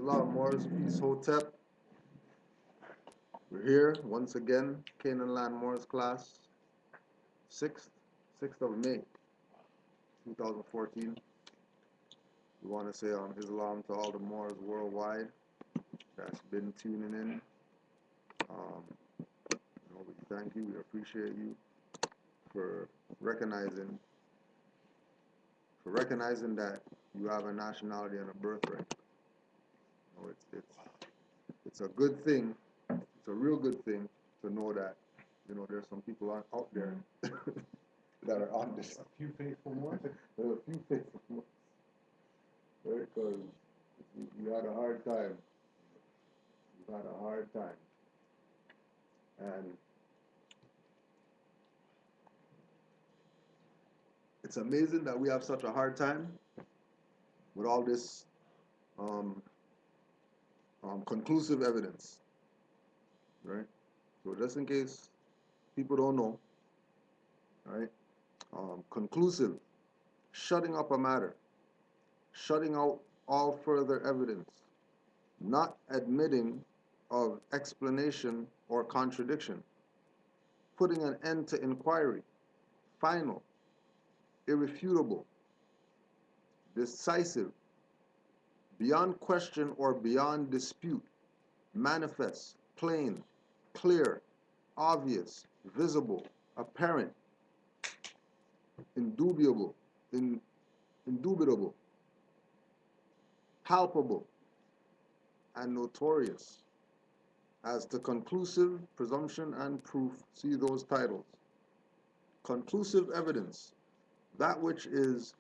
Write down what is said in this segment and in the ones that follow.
Islam, Moors, Peace, Hotep. We're here once again, Canaanland Moors class, 6th, 6th of May, 2014. We want to say Islam to all the Moors worldwide that's been tuning in. We thank you, we appreciate you for recognizing that you have a nationality and a birthright. It's a good thing. It's a real good thing to know that, there's some people out there that are on this. A few faithful Moors. There's a few faithful Moors. Right? Because you had a hard time. You had a hard time. And it's amazing that we have such a hard time with all this conclusive evidence. Right? So just in case people don't know, right? Conclusive, shutting up a matter, shutting out all further evidence, not admitting of explanation or contradiction, putting an end to inquiry, final, irrefutable, decisive, beyond question or beyond dispute, manifest, plain, clear, obvious, visible, apparent, indubitable, palpable, and notorious. As to conclusive, presumption, and proof, see those titles. Conclusive evidence, that which is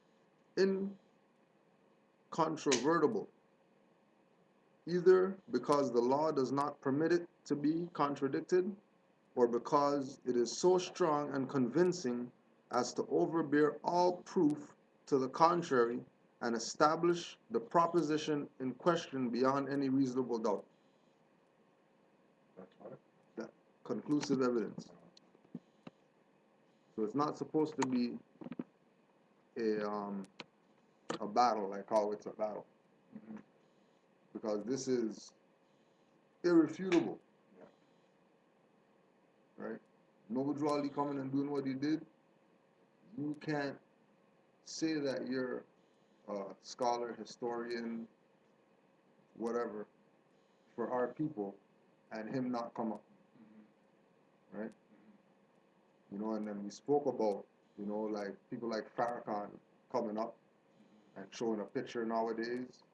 incontrovertible, either because the law does not permit it to be contradicted, or because it is so strong and convincing as to overbear all proof to the contrary and establish the proposition in question beyond any reasonable doubt. That's what? That conclusive evidence. So it's not supposed to be a battle, like how it's a battle. Mm-hmm. Because this is irrefutable. Yeah. Right? Noble Ali coming and doing what he did, you can't say that you're a scholar, historian, whatever, for our people, and him not come up. Mm-hmm. Right? Mm-hmm. And then we spoke about, like people like Farrakhan coming up and showing a picture nowadays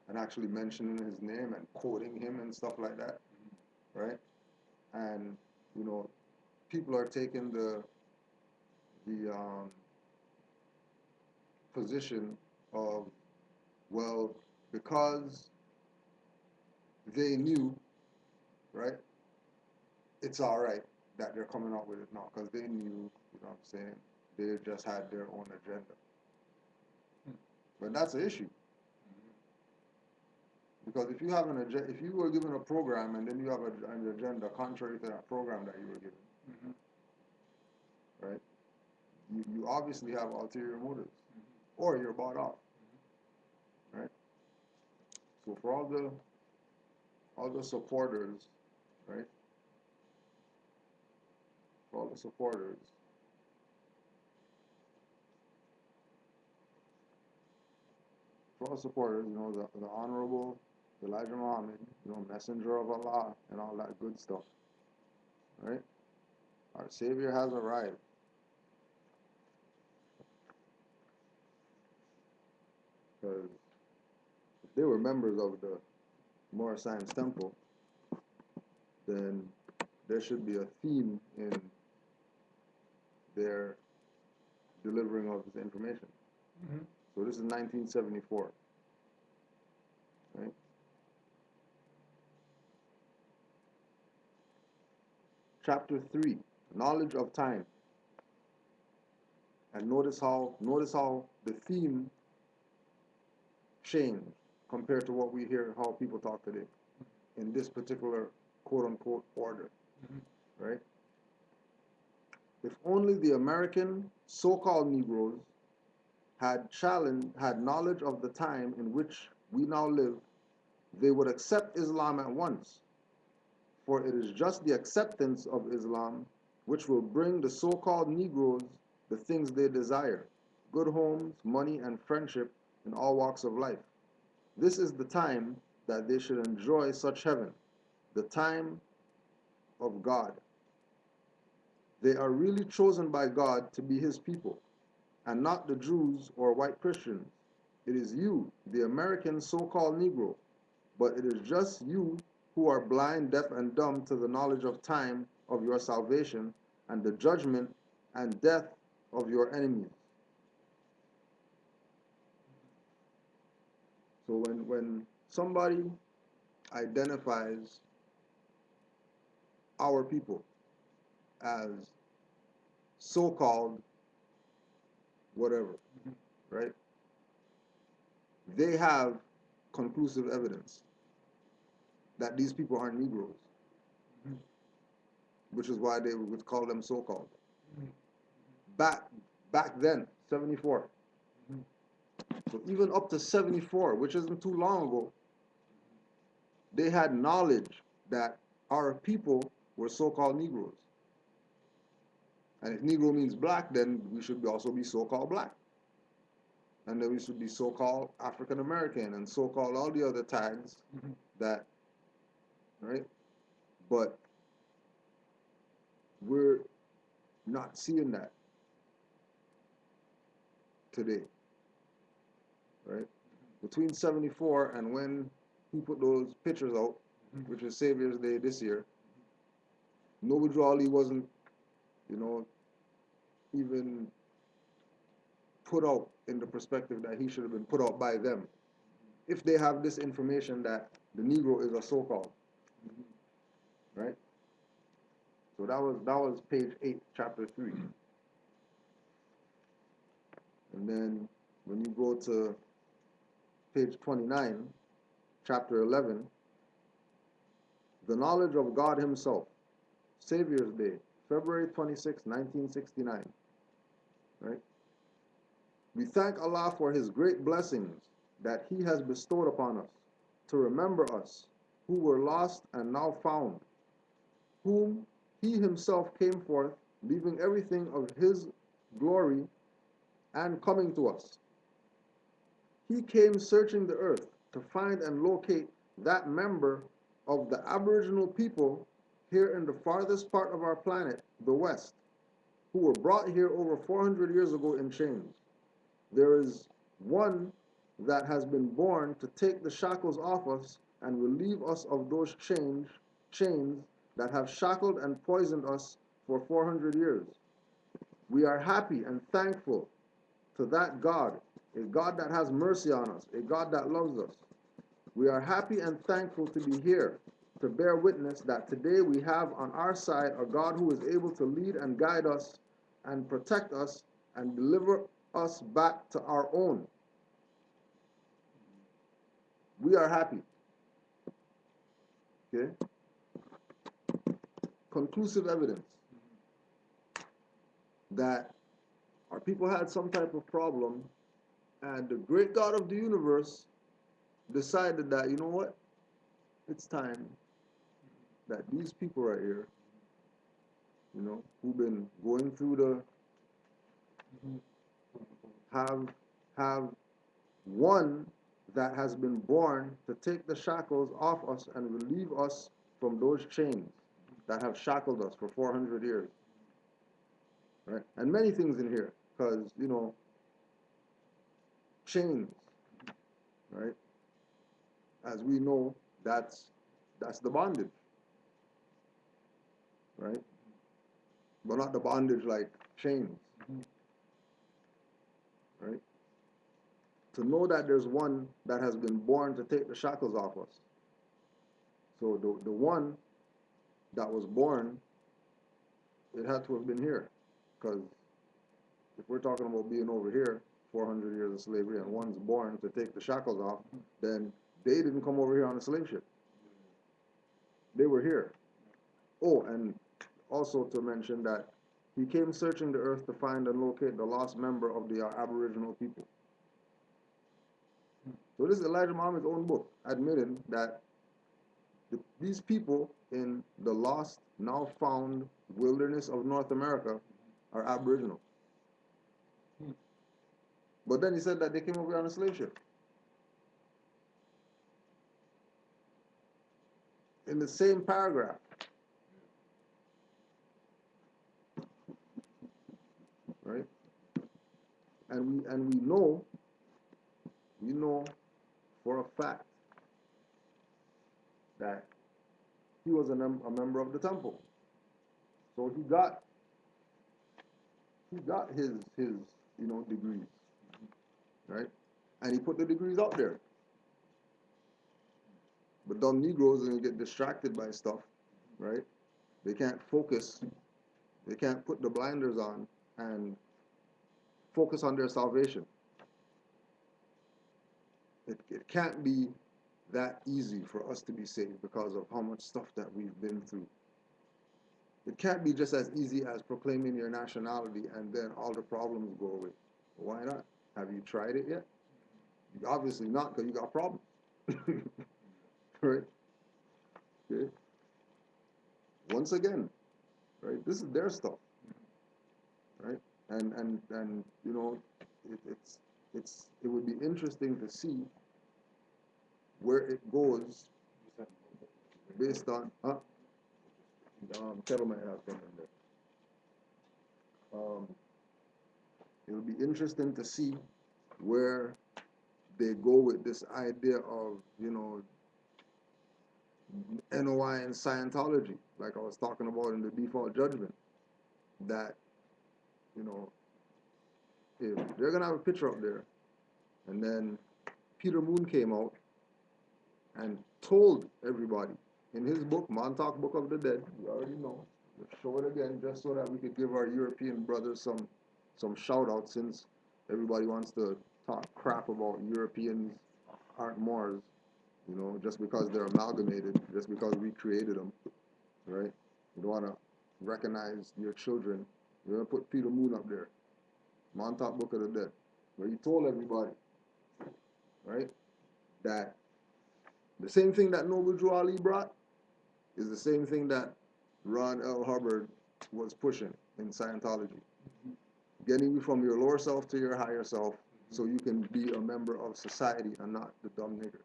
and actually mentioning his name and quoting him and stuff like that. Mm-hmm. Right? And, people are taking the position of, well, because they knew, right, it's all right that they're coming out with it now, because they knew, you know what I'm saying, they just had their own agenda. But that's the issue. Because if you have an agenda, if you were given a program and then you have an agenda contrary to that program that you were given, right, you obviously have ulterior motives, or you're bought off, right? So for all the supporters, right? For all the supporters, the Honorable Elijah Muhammad, Messenger of Allah, and all that good stuff, right? Our Savior has arrived. Because if they were members of the Moorish Science Temple, then there should be a theme in their delivering of this information. Mm-hmm. So this is 1974, right? Chapter 3, knowledge of time. And notice how the theme changed compared to what we hear, how people talk today in this particular quote-unquote order, right? If only the American so-called Negroes had knowledge of the time in which we now live, they would accept Islam at once, for it is just the acceptance of Islam which will bring the so-called Negroes the things they desire: good homes, money, and friendship in all walks of life. This is the time that they should enjoy such heaven, the time of God. They are really chosen by God to be His people, and not the Jews or white Christians. It is you, the American so-called Negro, but it is just you who are blind, deaf, and dumb to the knowledge of time of your salvation and the judgment and death of your enemies. So when somebody identifies our people as so-called whatever, right? They have conclusive evidence that these people aren't Negroes, which is why they would call them so-called. Back then, 74. So even up to 74, which isn't too long ago, they had knowledge that our people were so-called Negroes. And if Negro means black, then we should also be so-called black. And then we should be so-called African American and so-called all the other tags that, right? But we're not seeing that today, right? Between 74 and when he put those pictures out, which is Savior's Day this year, Noble Ali wasn't, even put out in the perspective that he should have been put out by them, if they have this information that the Negro is a so-called, right? So that was page 8, chapter 3. And then when you go to page 29, chapter 11, the knowledge of God Himself, Savior's Day, February 26, 1969, right? We thank Allah for His great blessings that He has bestowed upon us, to remember us, who were lost and now found, whom He Himself came forth, leaving everything of His glory and coming to us. He came searching the earth to find and locate that member of the Aboriginal people here in the farthest part of our planet, the West, who were brought here over 400 years ago in chains. There is one that has been born to take the shackles off us and relieve us of those chains that have shackled and poisoned us for 400 years. We are happy and thankful to that God, a God that has mercy on us, a God that loves us. We are happy and thankful to be here to bear witness that today we have on our side a God who is able to lead and guide us and protect us and deliver us back to our own. We are happy. Okay? Conclusive evidence that our people had some type of problem, and the great God of the universe decided that, you know what? It's time that these people right here, who've been going through have one that has been born to take the shackles off us and relieve us from those chains that have shackled us for 400 years. Right? And many things in here, because, chains, right? As we know, that's the bondage, right? But not the bondage like chains, right? To know that there's one that has been born to take the shackles off us. So the one that was born, it had to have been here. Because if we're talking about being over here, 400 years of slavery, and one's born to take the shackles off, then they didn't come over here on a slave ship. They were here. Oh, and also to mention that he came searching the earth to find and locate the lost member of the Aboriginal people. So this is Elijah Muhammad's own book, admitting that these people in the lost, now found wilderness of North America are Aboriginal. But then he said that they came over on a slave ship. In the same paragraph. Right? And we know for a fact that he was a member of the temple. So he got his degrees. Right? And he put the degrees up there. But dumb Negroes are gonna get distracted by stuff, right? They can't focus. They can't put the blinders on and focus on their salvation. It can't be that easy for us to be saved because of how much stuff that we've been through. It can't be just as easy as proclaiming your nationality and then all the problems go away. Why not? Have you tried it yet? Obviously not, because you got problems. Right? Okay. Once again, right? This is their stuff, right? And you know, it would be interesting to see where it goes based on. Kettle might have something there. It would be interesting to see where they go with this idea of, you know, NOI and Scientology, like I was talking about in the default judgment, that, you know, if they're going to have a picture up there, and then Peter Moon came out and told everybody in his book, Montauk Book of the Dead, you already know, let's show it again just so that we could give our European brothers some shout out, since everybody wants to talk crap about Europeans aren't Moors, you know, just because they're amalgamated, just because we created them, right? You don't want to recognize your children. You're going to put Peter Moon up there, Montauk Book of the Dead, where he told everybody, right, that the same thing that Noble Drew Ali brought is the same thing that Ron L. Hubbard was pushing in Scientology. Getting you from your lower self to your higher self so you can be a member of society and not the dumb nigger.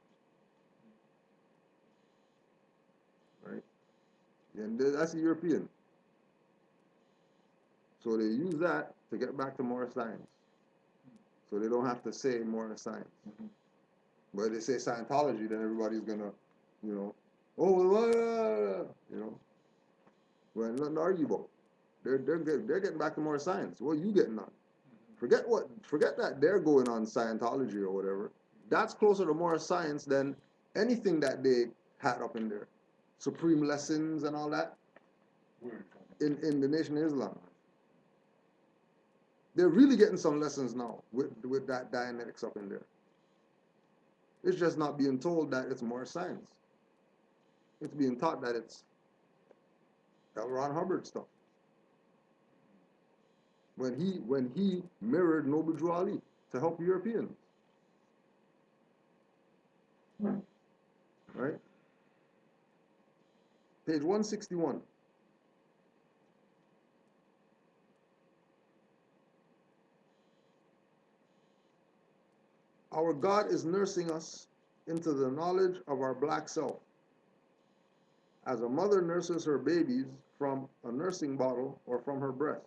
Right? And that's European. So they use that to get back to more science. So they don't have to say more science. But if they say Scientology, then everybody's gonna, you know, you know, well, nothing to argue about. They're getting back to more science. What are you getting on? Forget that they're going on Scientology or whatever. That's closer to more science than anything that they had up in there. Supreme lessons and all that in the Nation of Islam. They're really getting some lessons now with that Dianetics up in there. It's just not being told that it's more science. It's being taught that it's L. Ron Hubbard stuff. When he mirrored Noble Drew Ali to help Europeans. Right? Page 161. Our God is nursing us into the knowledge of our black self. As a mother nurses her babies from a nursing bottle or from her breast.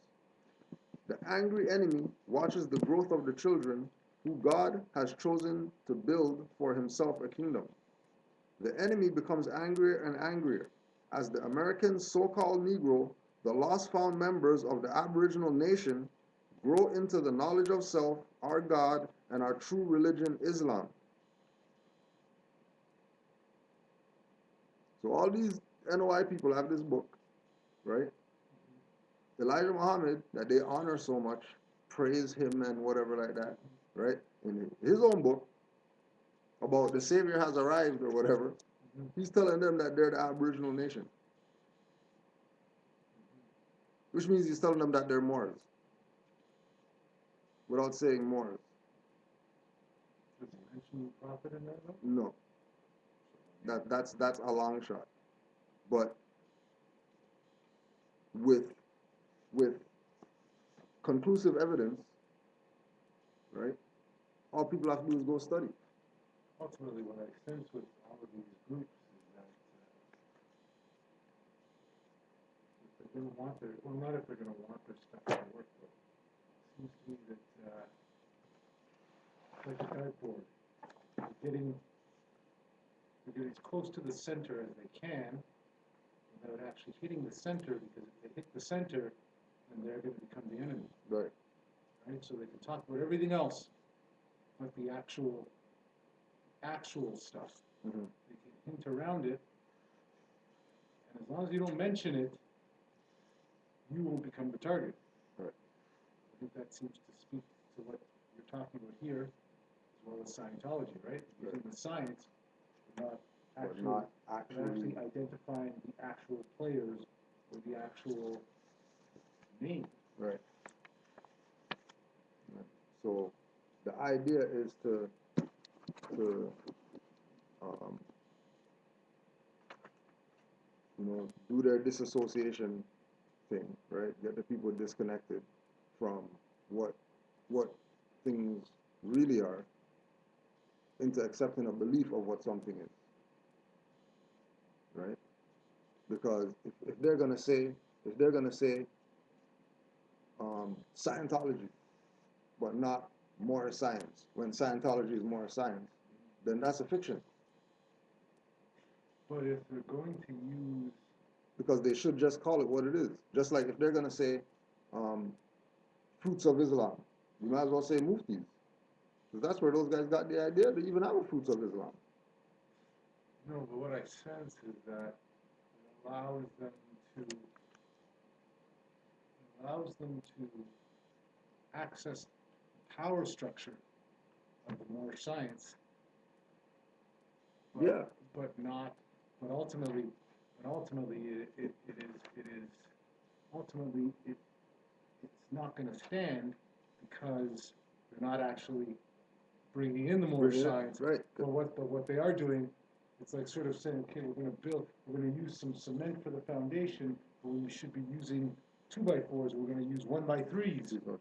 The angry enemy watches the growth of the children who God has chosen to build for himself a kingdom. The enemy becomes angrier and angrier as the American so-called Negro, the lost found members of the Aboriginal nation, grow into the knowledge of self, our God, and our true religion, Islam. So all these NOI people have this book, right? Elijah Muhammad, that they honor so much, praise him and whatever like that, right? In his own book, about the Savior has arrived or whatever, he's telling them that they're the Aboriginal nation. Which means he's telling them that they're Moors. Without saying Moors. true prophet in that, though? No, that's a long shot. But with conclusive evidence, right? All people have to do is go study. Ultimately, what I sense with all of these groups is that if they're going to want their, well, not if they're going to want their stuff to work, though. It seems to me that, like the cardboard, they're getting as close to the center as they can without actually hitting the center, because if they hit the center, then they're going to become the enemy. Right. Right? So they can talk about everything else, but the actual stuff. Mm-hmm. They can hint around it, and as long as you don't mention it, you will become the target. Right. I think that seems to speak to what you're talking about here, as well as Scientology, right? Using the science, but not actually identifying the actual players or the actual name. Right. So the idea is to do their disassociation thing, right? Get the people disconnected from what things really are into accepting a belief of what something is, right? Because if they're gonna say Scientology, but not more science, when Scientology is more science, then that's a fiction. But if they're going to use, because they should just call it what it is. Just like if they're gonna say fruits of Islam, you might as well say muftis, because that's where those guys got the idea to even have a fruits of Islam. no, but what I sense is that it allows them to access the power structure of the more science. But, Yeah. But ultimately it's not going to stand, because they're not actually bringing in the more science. Right. But what they are doing, it's like sort of saying, okay, we're going to use some cement for the foundation, but we should be using 2x4s. We're going to use 1x3s or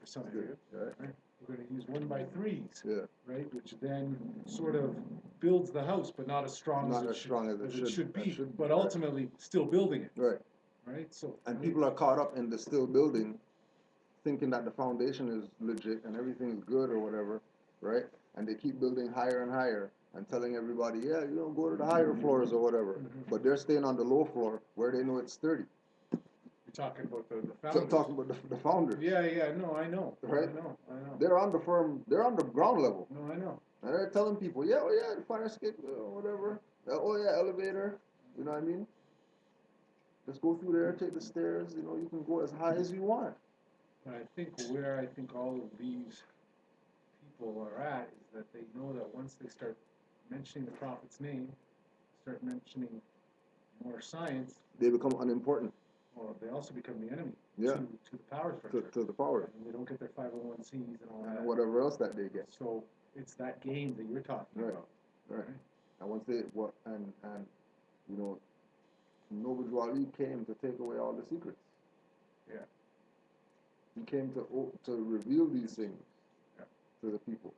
something. Right? We're going to use 1x3s. Yeah. Right, which then sort of builds the house, but not as strong as it should be. But ultimately, still building it. Right. Right. So. And people are caught up in the still building, thinking that the foundation is legit and everything is good or whatever, right? And they keep building higher and higher and telling everybody, yeah, go to the higher floors or whatever. Mm-hmm. But they're staying on the low floor where they know it's sturdy. You're talking about the founders. Talking about the founders. Yeah, no, I know. Right? I know. They're on the ground level. No, I know. And they're telling people, the fire escape, whatever. Elevator. You know what I mean? Just go through there, take the stairs, you can go as high as you want. But I think all of these people are at is that they know that once they start mentioning the prophet's name, start mentioning more science, they become unimportant. Well, they also become the enemy to the power structure. To the power. And they don't get their 501Cs and all that. And whatever else that they get. So it's that game that you're talking about. Right. And once Nobility came to take away all the secrets. Yeah. He came to reveal these things to the people.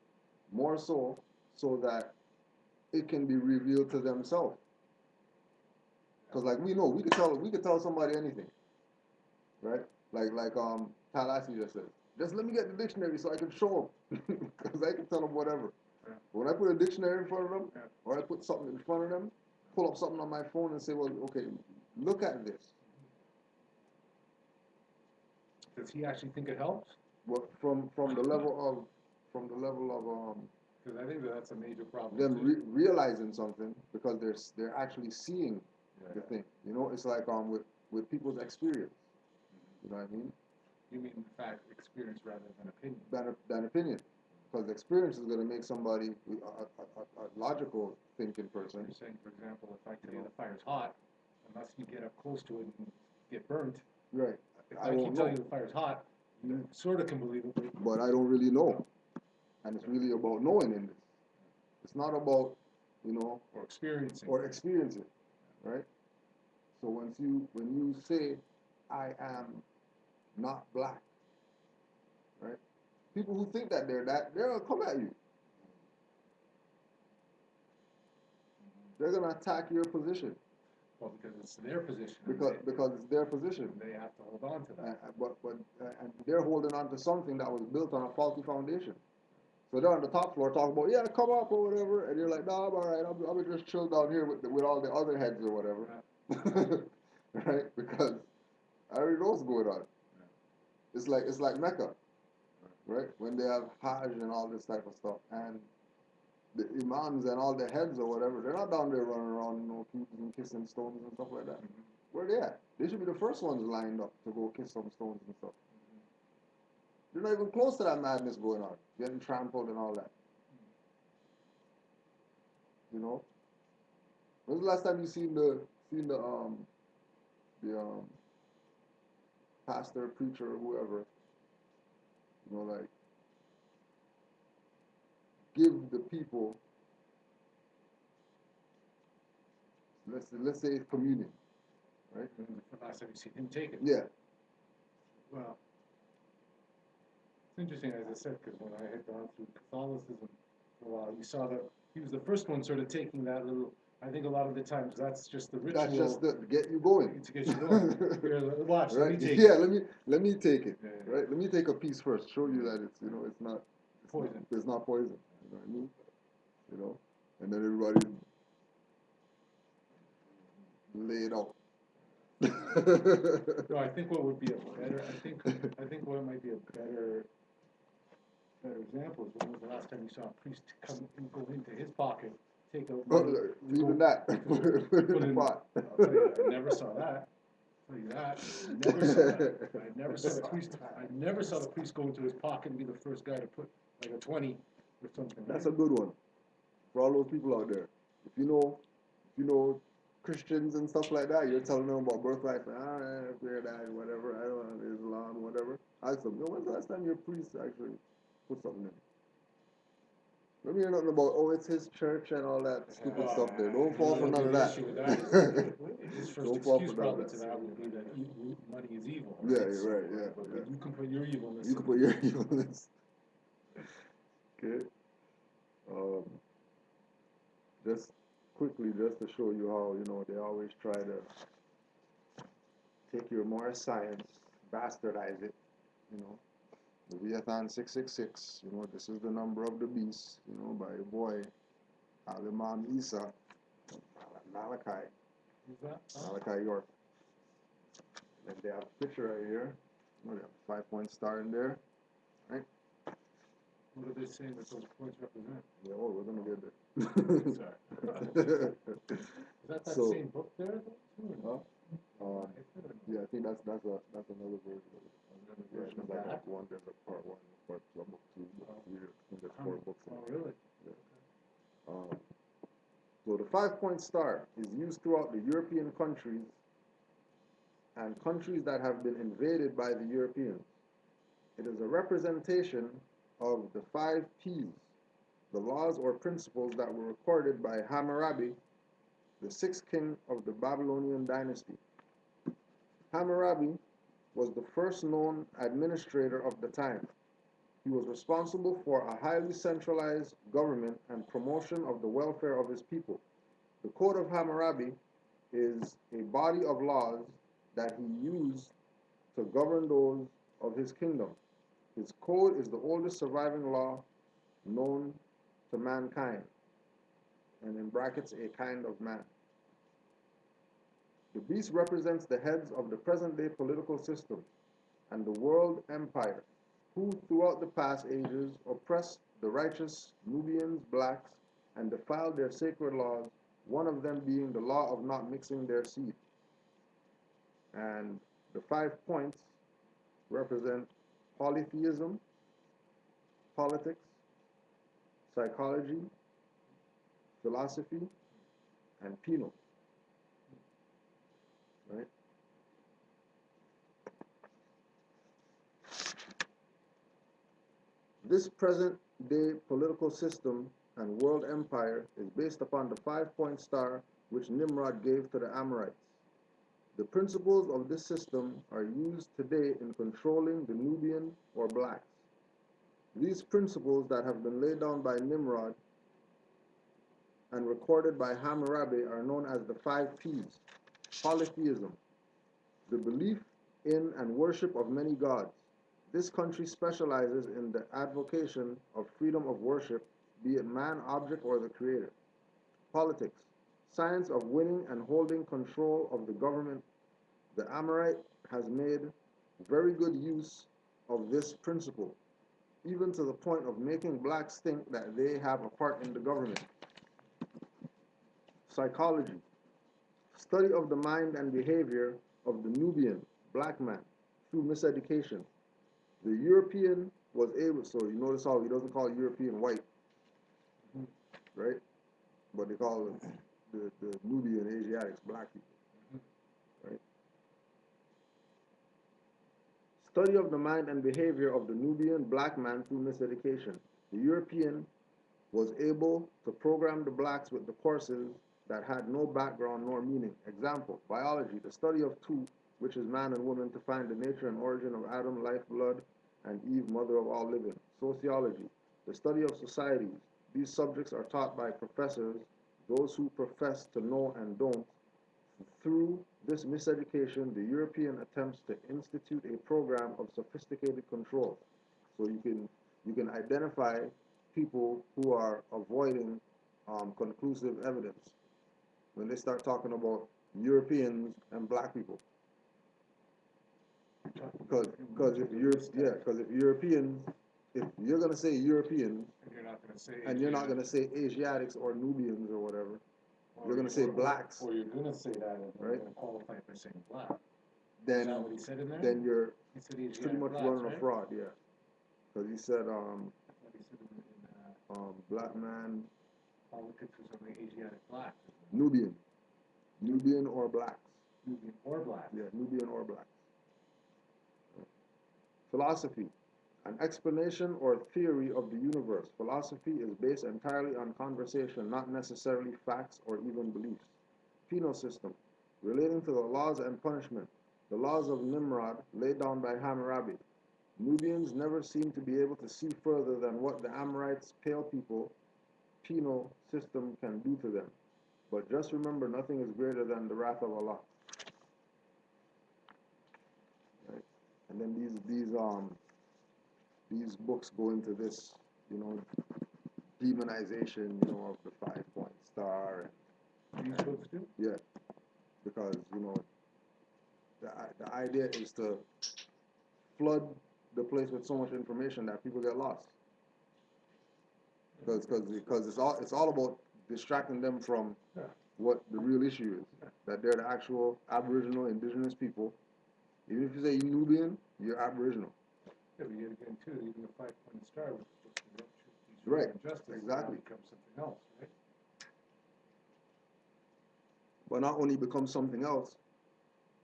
More so that it can be revealed to themselves. Because like we know, we could tell somebody anything. Right? Like Tallahassee just said. Just let me get the dictionary so I can show them. Because I can tell them whatever. Yeah. When I put a dictionary in front of them, or I put something in front of them, pull up something on my phone and say, well, okay, look at this. Does he actually think it helps? Well, from the level of because I think that's a major problem. Them realizing something, because they're actually seeing the thing. It's like with people's experience. You know what I mean? You mean, in fact, experience rather than opinion? Than opinion. Because experience is going to make somebody, a logical thinking person. You're saying, for example, if I tell you the fire's hot, unless you get up close to it and get burnt. Right. If I keep telling you the fire's hot, you sort of can believe it. But I don't really know. And it's really about knowing in this. It's not about, you know, Or experiencing. or experience it, right? So when you say, I am not black, right? People who think that they'll come at you. They're gonna attack your position. Well, because it's their position. Because it's their position. They have to hold on to that. And they're holding on to something that was built on a faulty foundation. So they're on the top floor talking about, yeah, come up or whatever, and you're like, no, I'm all right. I'll just chill down here with all the other heads or whatever, right? Because I already know what's going on. It's like Mecca, right? When they have Hajj and all this type of stuff, and the imams and all the heads or whatever, they're not down there running around, you know, and kissing stones and stuff like that. Where they at? They should be the first ones lined up to go kiss some stones and stuff. They're not even close to that madness going on, getting trampled and all that. You know? When's the last time you seen the pastor, preacher, or whoever, you know, like give the people, let's say communion, right? The last time you seen him take it. Yeah. Well, it's interesting, as I said, because when I had gone through Catholicism for a while, you saw that he was the first one sort of taking that little. I think a lot of the times that's just the ritual. That's just to get you going. To get you going. Here, watch, right? let me take yeah, it. let me take it. Yeah. Right? Let me take a piece first. Show you that it's, you know, it's not poison. It's not poison. You know what I mean? You know? And then everybody lay it out. No, I think what would be a better. I think what might be a better example is when was the last time you saw a priest go into his pocket, take out money. Even that. Put in the pot. I'll tell you, I never saw that. I'll tell you that. I never saw that. I never saw the priest go into his pocket and be the first guy to put like a 20 or something. That's a good one. For all those people out there. If you know Christians and stuff like that, you're telling them about birthright, fear that, whatever, I don't know, Islam, whatever. Ask them, when's the last time your priest actually put something in? Let me hear nothing about, it's his church and all that stupid stuff there. Don't fall for none of that. His first Don't fall excuse for none of probably that. to that would be that money is evil. Right? Yeah, you're right, yeah. But yeah. you can put your evilness. You can put your evilness. Okay. Just quickly, just to show you how, you know, they always try to take your Moorish science, bastardize it, you know. The Leviathan 666, you know, this is the number of the beast, you know, by your boy, Al-Imam Isa, Malachi. Who's that? Malachi York. And they have a picture right here. You know, they have a 5-point star in there, right? What are they saying that those points represent? Yeah, we're going to get there. Is that same book there? Yeah, I think that's another version of it. Yeah, because I got one, there's a part 1, part 2, book 2, book 3, I think there's 4 books in it. Oh, really? Yeah. So the 5-point star is used throughout the European countries and countries that have been invaded by the Europeans. It is a representation of the 5 P's, the laws or principles that were recorded by Hammurabi, the 6th king of the Babylonian dynasty. Hammurabi was the first known administrator of the time. He was responsible for a highly centralized government and promotion of the welfare of his people. The Code of Hammurabi is a body of laws that he used to govern those of his kingdom. His code is the oldest surviving law known to mankind, and in brackets, a kind of man. The beast represents the heads of the present-day political system and the world empire, who throughout the past ages oppressed the righteous Nubians, blacks, and defiled their sacred laws, one of them being the law of not mixing their seed. And the 5 points represent polytheism, politics, psychology, philosophy, and penal. Right? This present-day political system and world empire is based upon the 5-point star which Nimrod gave to the Amorites. The principles of this system are used today in controlling the Nubian or blacks. These principles that have been laid down by Nimrod and recorded by Hammurabi are known as the 5 P's. Polytheism, the belief in and worship of many gods. This country specializes in the advocation of freedom of worship, be it man, object, or the creator. Politics, science of winning and holding control of the government. The Amorite has made very good use of this principle, even to the point of making blacks think that they have a part in the government. Psychology, study of the mind and behavior of the Nubian, black man, through miseducation. The European was able, so you notice how he doesn't call European white, right? But they call the Nubian Asiatics black people, right? Study of the mind and behavior of the Nubian black man through miseducation. The European was able to program the blacks with the courses that had no background nor meaning. Example, biology, the study of two, which is man and woman, to find the nature and origin of Adam, life, blood, and Eve, mother of all living. Sociology, the study of societies. These subjects are taught by professors, those who profess to know and don't. Through this miseducation, the European attempts to institute a program of sophisticated control. So you can identify people who are avoiding conclusive evidence when they start talking about Europeans and black people. Because if Europeans, if you're gonna say Europeans, and you're not going to say and you're not gonna say Asiatics or Nubians or whatever, you're gonna say blacks, or you're going to say that and right? you're going to qualify for saying black. Is then that what he said in there? then you're He said Asiatic pretty much blacks, running right? a fraud, yeah. Because he said What he said in black man, politics was only Asiatic blacks. Nubian or blacks. Nubian or black. Yeah, Nubian or blacks. Philosophy, an explanation or theory of the universe. Philosophy is based entirely on conversation, not necessarily facts or even beliefs. Penal system, relating to the laws and punishment. The laws of Nimrod laid down by Hammurabi. Nubians never seem to be able to see further than what the Amorites, pale people, penal system can do to them. But just remember, nothing is greater than the wrath of Allah. Right? And then these books go into this, demonization, of the 5-point star. These books do? Yeah, because the idea is to flood the place with so much information that people get lost. Because it's all about distracting them from what the real issue is, that they're the actual Aboriginal, indigenous people. Even if you say Nubian, you're Aboriginal. Yeah, but yet again, too, even the 5-point star was supposed to be love, truth, peace, Right, and justice. exactly. Now becomes something else, right? But not only becomes something else,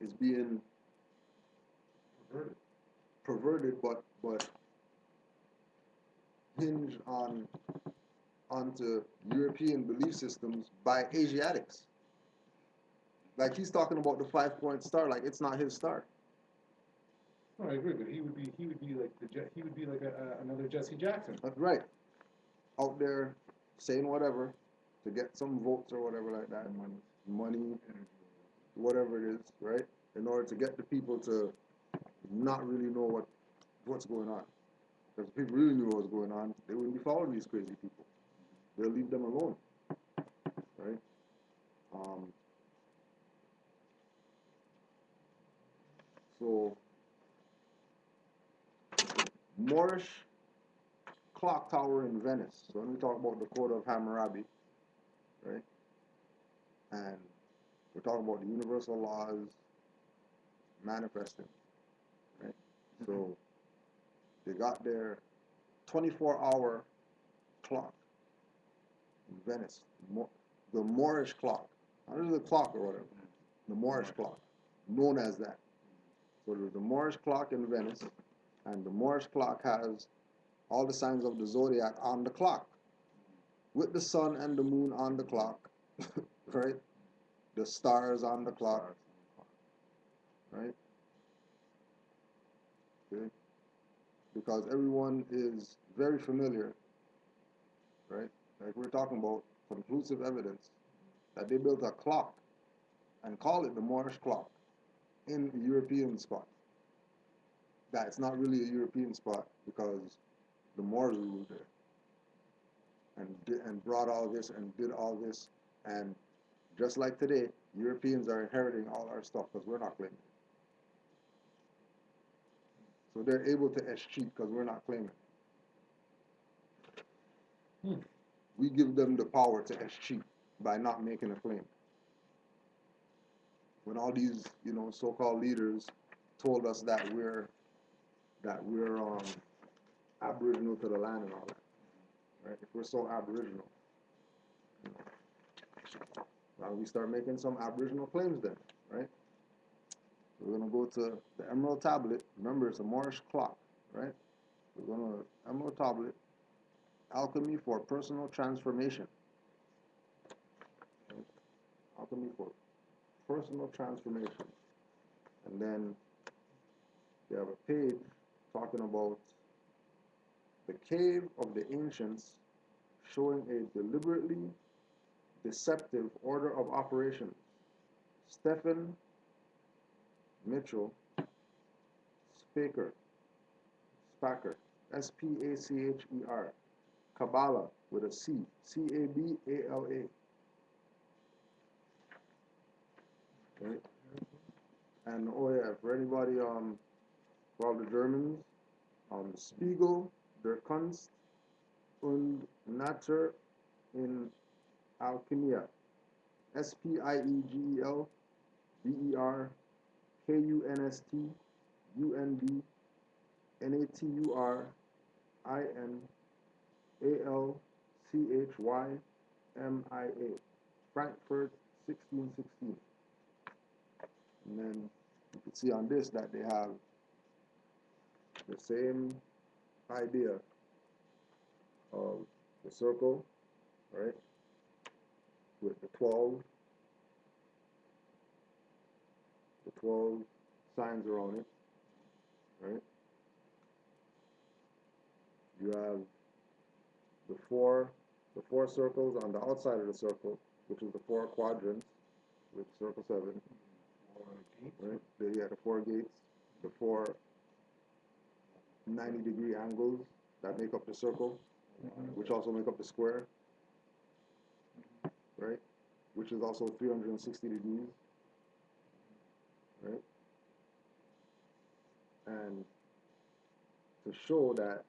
it's being perverted, but hinged onto European belief systems by Asiatics. Like he's talking about the 5-point star, like it's not his star. No, I agree, but he would be like another Jesse Jackson. That's right. Out there saying whatever to get some votes or whatever like that, money, whatever it is, right? In order to get the people to not really know what's going on. Because if people really knew what was going on, they wouldn't be following these crazy people. They'll leave them alone, right? So, Moorish clock tower in Venice. So when we talk about the Code of Hammurabi, right? And we're talking about the universal laws manifesting, right? So they got their 24-hour clock in Venice, the Moorish clock. Not just the clock or whatever, the Moorish clock, known as that. So there's the Moorish clock in Venice, and the Moorish clock has all the signs of the zodiac on the clock, with the sun and the moon on the clock, right? The stars on the clock, right? Okay? Because everyone is very familiar, right? Like we're talking about conclusive evidence that they built a clock and call it the Moorish clock in a European spot. That's not really a European spot because the Moors ruled there and brought all this and did all this. And just like today, Europeans are inheriting all our stuff because we're not claiming it. So they're able to escheat because we're not claiming it. We give them the power to escheat by not making a claim. When all these, so-called leaders told us that we're aboriginal to the land and all that, right? If we're so aboriginal, well, we start making some aboriginal claims then, right? We're gonna go to the Emerald Tablet. Remember, it's a Moorish clock, right? We're gonna Emerald Tablet, alchemy for personal transformation. Right? Alchemy for personal transformation. And then we have a page talking about the cave of the ancients, showing a deliberately deceptive order of operations. Stephen Mitchell Spaker, Spacher, Kabbalah with a C, Cabala. Right? And oh yeah, for anybody for all the Germans, Spiegel der Kunst und Natur in Alchemia, Spiegel Kunstnaturalchymia, Frankfurt, 1616. And then you can see on this that they have the same idea of the circle, right, with the 12 signs around it, right? You have the four circles on the outside of the circle, which is the 4 quadrants with circle 7, right? You have the 4 gates, the 4 90-degree angles that make up the circle, which also make up the square, right? Which is also 360 degrees, right? And to show that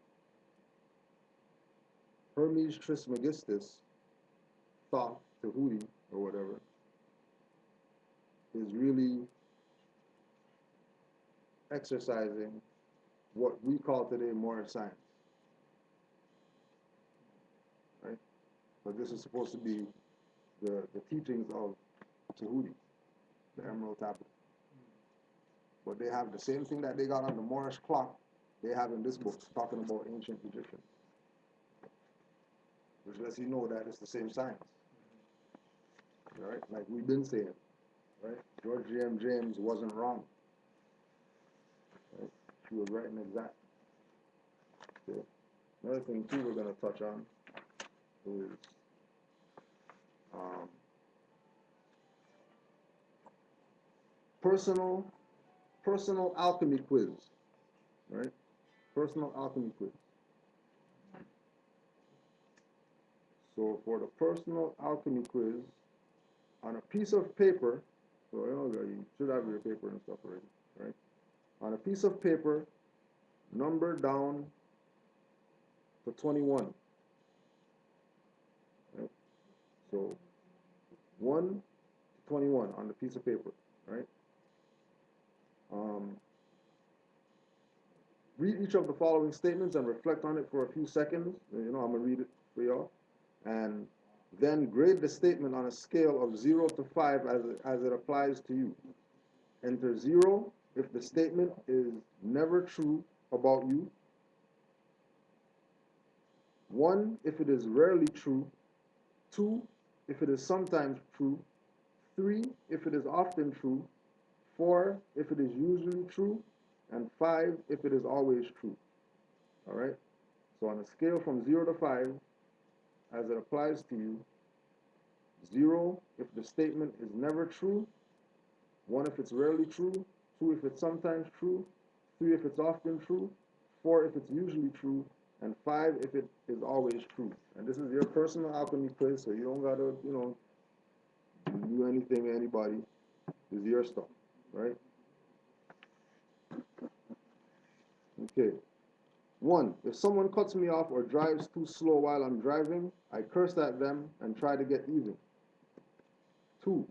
Hermes Trismegistus, Thoth, Tahuti, or whatever, is really exercising what we call today Moorish science, right? But this is supposed to be the teachings of Tahuti, the Emerald Tablet. But they have the same thing that they got on the Moorish clock, they have in this book, talking about ancient Egyptians, which lets you know that it's the same science, right? Like we've been saying, right? George G.M. James wasn't wrong, right? He was right and exact. Okay. Another thing too we're going to touch on is personal alchemy quiz, right? Personal alchemy quiz. So for the personal alchemy quiz, on a piece of paper, so you should have your paper and stuff already, right? On a piece of paper, number down to 21. Right? So 1 to 21 on the piece of paper, right? Read each of the following statements and reflect on it for a few seconds. I'm going to read it for y'all. And then grade the statement on a scale of 0 to 5 as it applies to you. Enter 0 if the statement is never true about you. 1 if it is rarely true. 2, if it is sometimes true. 3, if it is often true. 4, if it is usually true. And 5, if it is always true. All right? So on a scale from 0 to 5, as it applies to you, 0 if the statement is never true, 1 if it's rarely true, 2 if it's sometimes true, 3 if it's often true, 4 if it's usually true, and 5 if it is always true. And this is your personal alchemy quiz, so you don't gotta, do anything to anybody. This is your stuff, right? Okay. 1, if someone cuts me off or drives too slow while I'm driving, I curse at them and try to get even. 2,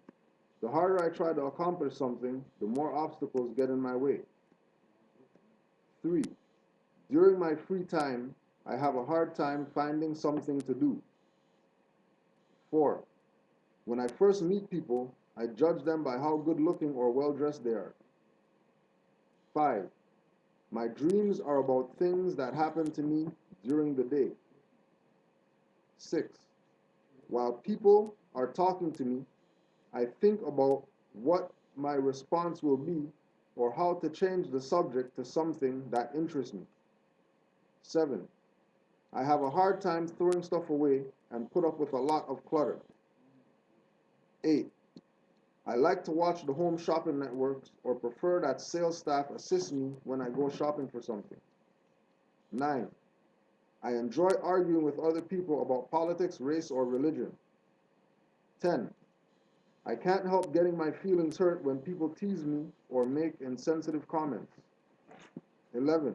the harder I try to accomplish something, the more obstacles get in my way. 3, during my free time, I have a hard time finding something to do. 4, when I first meet people, I judge them by how good looking or well dressed they are. 5, my dreams are about things that happen to me during the day. 6, while people are talking to me, I think about what my response will be or how to change the subject to something that interests me. 7, I have a hard time throwing stuff away and put up with a lot of clutter. 8, I like to watch the home shopping networks or prefer that sales staff assist me when I go shopping for something. 9, I enjoy arguing with other people about politics, race, or religion. 10, I can't help getting my feelings hurt when people tease me or make insensitive comments. 11,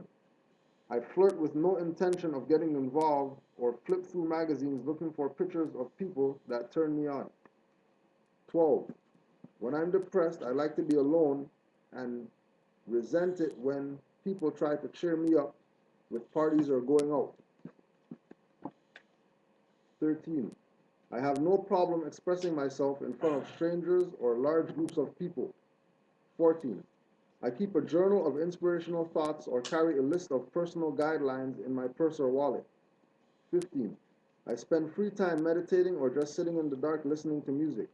I flirt with no intention of getting involved or flip through magazines looking for pictures of people that turn me on. 12, when I'm depressed, I like to be alone and resent it when people try to cheer me up with parties or going out. 13, I have no problem expressing myself in front of strangers or large groups of people. 14, I keep a journal of inspirational thoughts or carry a list of personal guidelines in my purse or wallet. 15, I spend free time meditating or just sitting in the dark listening to music.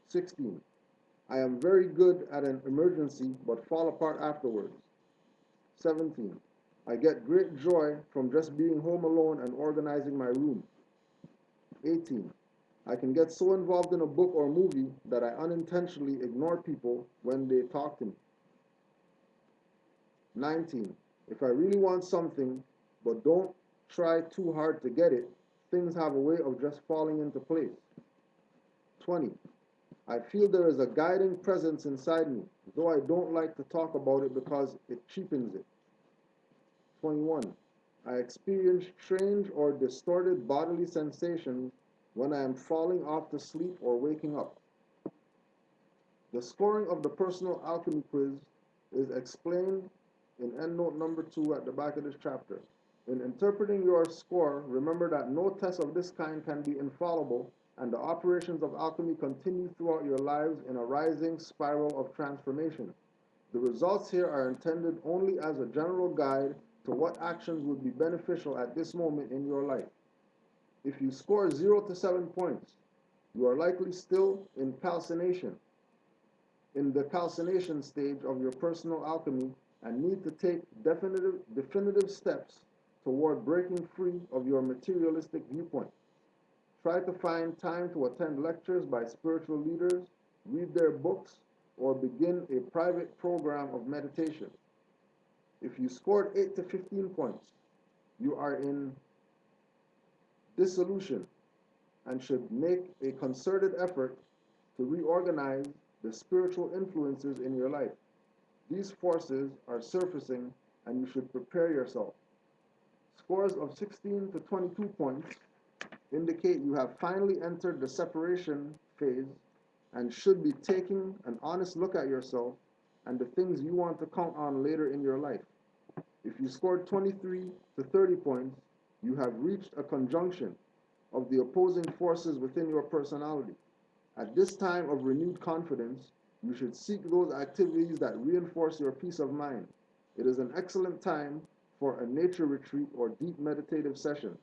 16, I am very good at an emergency but fall apart afterwards. 17, I get great joy from just being home alone and organizing my room. 18, I can get so involved in a book or movie that I unintentionally ignore people when they talk to me. 19, if I really want something but don't try too hard to get it, things have a way of just falling into place. 20, I feel there is a guiding presence inside me, though I don't like to talk about it because it cheapens it. 21, I experience strange or distorted bodily sensations when I am falling off to sleep or waking up. The scoring of the personal alchemy quiz is explained in endnote number 2 at the back of this chapter. In interpreting your score, remember that no test of this kind can be infallible, and the operations of alchemy continue throughout your lives in a rising spiral of transformation. The results here are intended only as a general guide to what actions would be beneficial at this moment in your life. If you score 0 to 7 points, you are likely still in the calcination stage of your personal alchemy and need to take definitive steps toward breaking free of your materialistic viewpoint. Try to find time to attend lectures by spiritual leaders, read their books, or begin a private program of meditation. If you scored 8 to 15 points, you are in dissolution and should make a concerted effort to reorganize the spiritual influences in your life. These forces are surfacing and you should prepare yourself. Scores of 16 to 22 points indicate you have finally entered the separation phase and should be taking an honest look at yourself and the things you want to count on later in your life. If you scored 23 to 30 points, you have reached a conjunction of the opposing forces within your personality. At this time of renewed confidence, you should seek those activities that reinforce your peace of mind. It is an excellent time for a nature retreat or deep meditative session.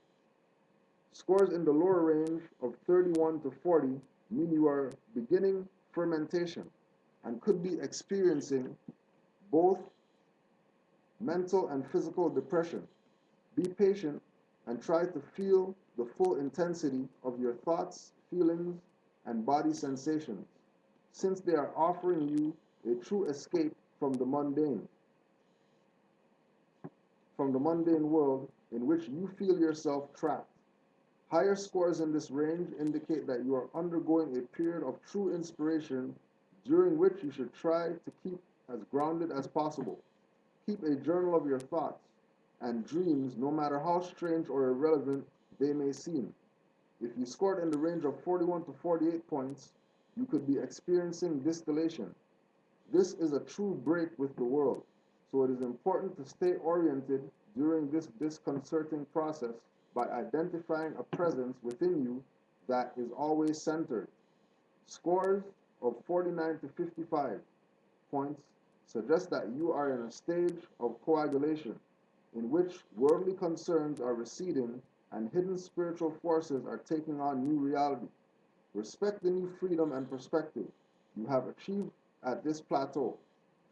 Scores in the lower range of 31 to 40 mean you are beginning fermentation and could be experiencing both mental and physical depression. Be patient and try to feel the full intensity of your thoughts, feelings, and body sensations, since they are offering you a true escape from the mundane world in which you feel yourself trapped. Higher scores in this range indicate that you are undergoing a period of true inspiration during which you should try to keep as grounded as possible. Keep a journal of your thoughts and dreams, no matter how strange or irrelevant they may seem. If you scored in the range of 41 to 48 points, you could be experiencing distillation. This is a true break with the world, so it is important to stay oriented during this disconcerting process by identifying a presence within you that is always centered. Scores of 49 to 55 points suggest that you are in a stage of coagulation in which worldly concerns are receding and hidden spiritual forces are taking on new reality. Respect the new freedom and perspective you have achieved at this plateau,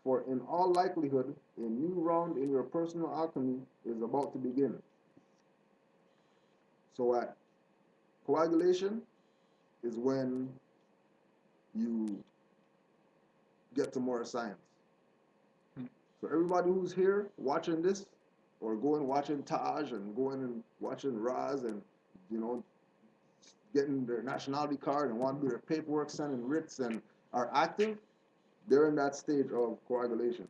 for in all likelihood, a new round in your personal alchemy is about to begin. So at coagulation is when you get to more science. So everybody who's here watching this, or going watching Taj and going and watching Raz and, you know, getting their nationality card and want to do their paperwork, sending writs and are active, they're in that stage of coagulation.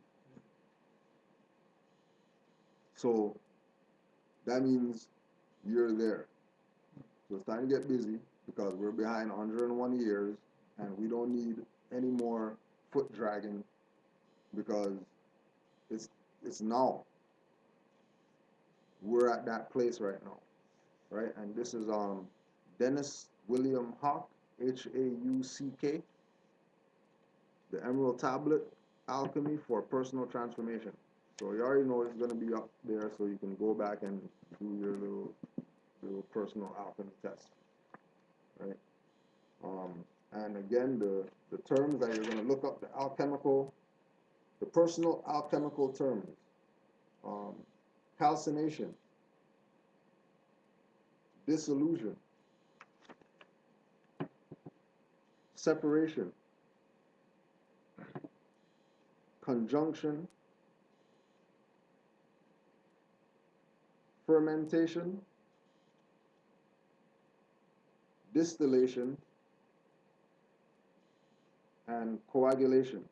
So that means you're there. So it's time to get busy because we're behind 101 years and we don't need any more foot dragging because it's now. We're at that place right now, right? And this is Dennis William Hawk, H-A-U-C-K, the Emerald Tablet, Alchemy for Personal Transformation. So you already know it's going to be up there, so you can go back and do your little personal alchemy test, right? And again, the terms that you're going to look up, the personal alchemical terms, calcination, dissolution, separation, conjunction, fermentation, distillation, and coagulation.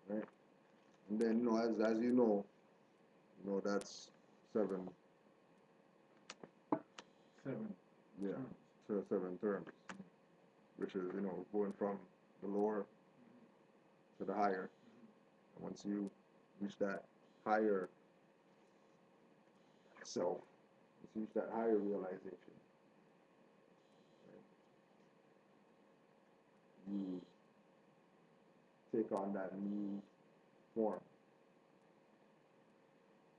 Right? And then, you know, as you know, that's seven. Yeah, so 7 terms, which is, you know, going from the lower to the higher. And once you reach that higher self, once you reach that higher realization, right, you take on that new form,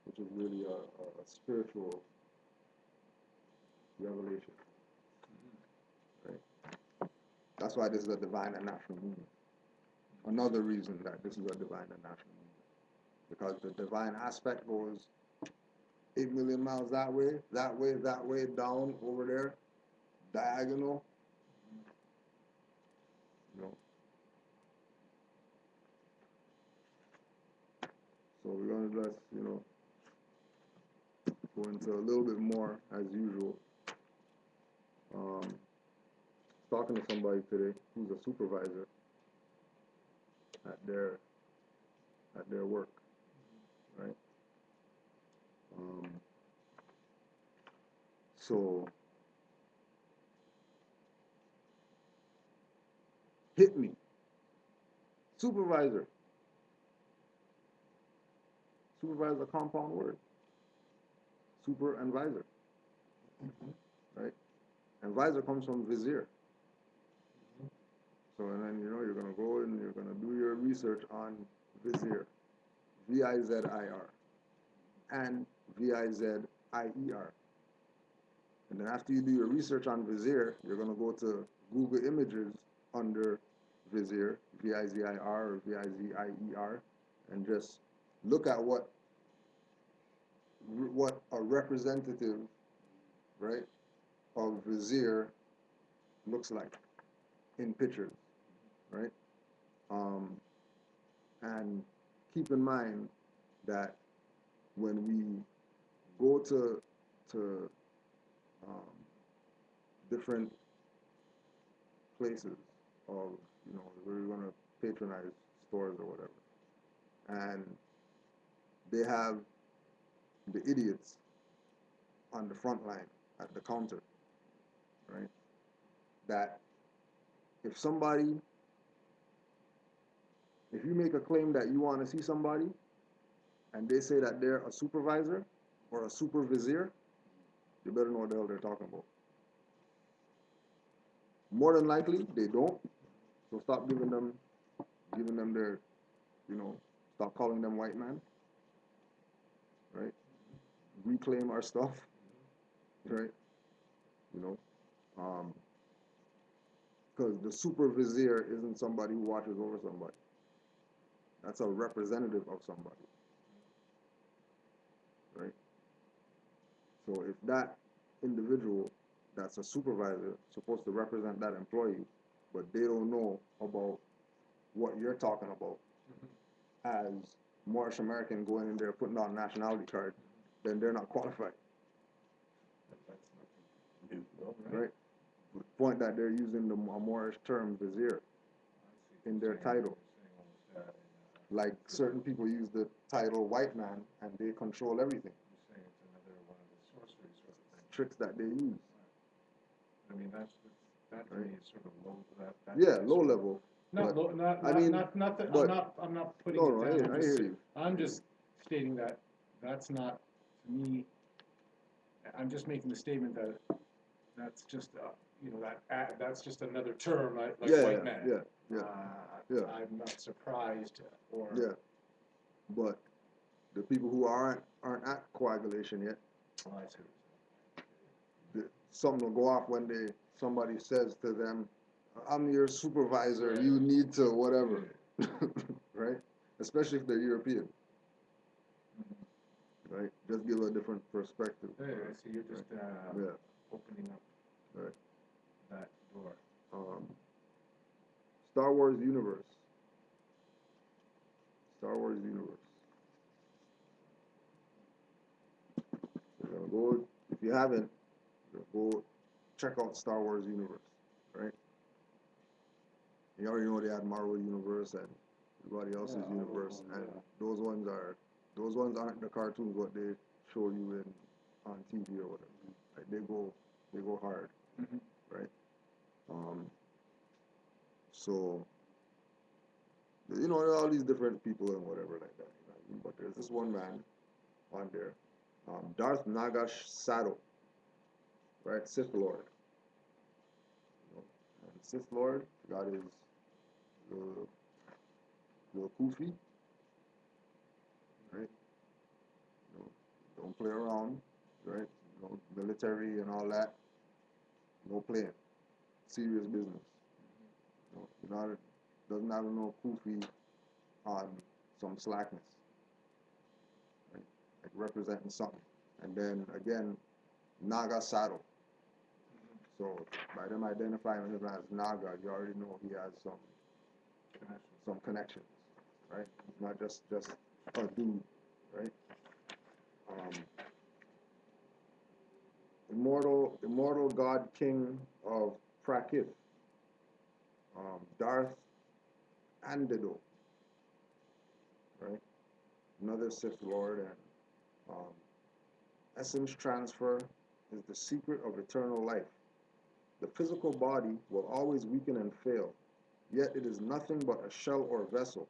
which is really a spiritual revelation. Right? That's why this is a divine and natural movement. Another reason that this is a divine and natural movement. Because the divine aspect goes 8 million miles that way, down over there, diagonal. You know. So we're going to just, you know, go into a little bit more as usual. Talking to somebody today who's a supervisor at their work, right? So hit me, supervisor. Supervisor is a compound word. Super and visor, right? And visor comes from vizier. So and then, you know, you're gonna go and you're gonna do your research on vizier, V-I-Z-I-R, and V-I-Z-I-E-R. And then after you do your research on vizier, you're going to go to Google Images under vizier, V-I-Z-I-R or V-I-Z-I-E-R, and just look at what a representative, right, of vizier looks like in pictures, right? And keep in mind that when we go to different places of, we're going to patronize stores or whatever, and they have the idiots on the front line at the counter, right? That if you make a claim that you want to see somebody and they say that they're a supervisor or a supervisor, you better know what the hell they're talking about. More than likely, they don't. So stop giving them their, stop calling them white man, right? Reclaim our stuff, right? Because the supervisor isn't somebody who watches over somebody. That's a representative of somebody, right? So if that individual that's a supervisor supposed to represent that employee, but they don't know about what you're talking about as Moorish American going in there putting on a nationality card, then they're not qualified. That's nothing new, right? The point that they're using the Moorish term vizier in their title. Like certain people use the title white man and they control everything. You're saying it's another one of the sorcery sort of things. Tricks that they use. I mean, that to me is sort of low. Low level. Not that I'm not putting it down. I'm just stating that that's not, to me. I'm just making the statement that that's just that's just another term like white man. I'm not surprised or. Yeah, but the people who aren't at coagulation yet. Oh, I see. Something will go off when somebody says to them, "I'm your supervisor. Right. You need to whatever," right? Especially if they're European, right? Just give a different perspective. Yeah, I see. You're just opening up that door. Star Wars universe. Star Wars universe. Go, if you haven't, go check out Star Wars universe, right? You already know they had Marvel universe and everybody else's universe, and those ones aren't the cartoons what they show you on TV or whatever. Like they go hard, right? So there are all these different people and whatever like that. But there's this one man on there, Darth Nagash Sato, right? Sith Lord. And Sith Lord got his little kufi, right? Don't play around, right? Military and all that. No playing. Serious business. Doesn't have no kufi on some slackness, right? Like representing something. And then again, Naga Saddle. So by them identifying him as Naga, you already know he has some connections, right? He's not just a dude, right? Immortal God King of Prakith, Darth Andido, right? Another Sith Lord, and essence transfer is the secret of eternal life. The physical body will always weaken and fail, yet it is nothing but a shell or vessel.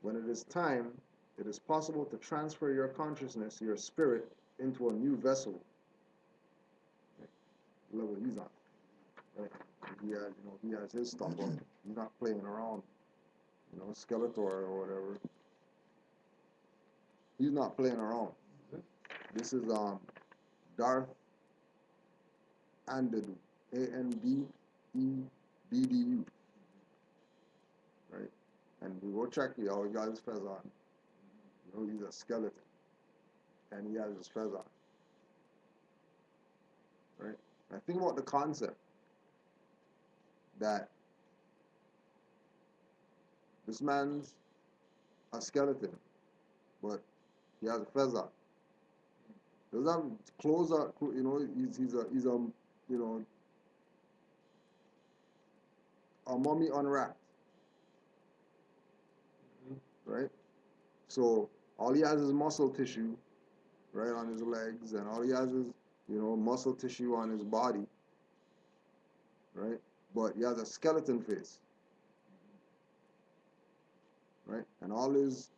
When it is time, it is possible to transfer your consciousness, your spirit, into a new vessel. The level he's on, right? He has his stuff on. He's not playing around, Skeletor or whatever. He's not playing around. This is Darth Andedu, Andeddu, right? And we go check. He always got his fez on. You know, he's a skeleton, and he has his fez on, right? Now think about the concept that this man's a skeleton, but he has a fez on. Doesn't have clothes are, you know, he's a you know, a mummy unwrapped, right? So all he has is muscle tissue, right, on his legs, and all he has is, you know, muscle tissue on his body, right? But he has a skeleton face, right? And all his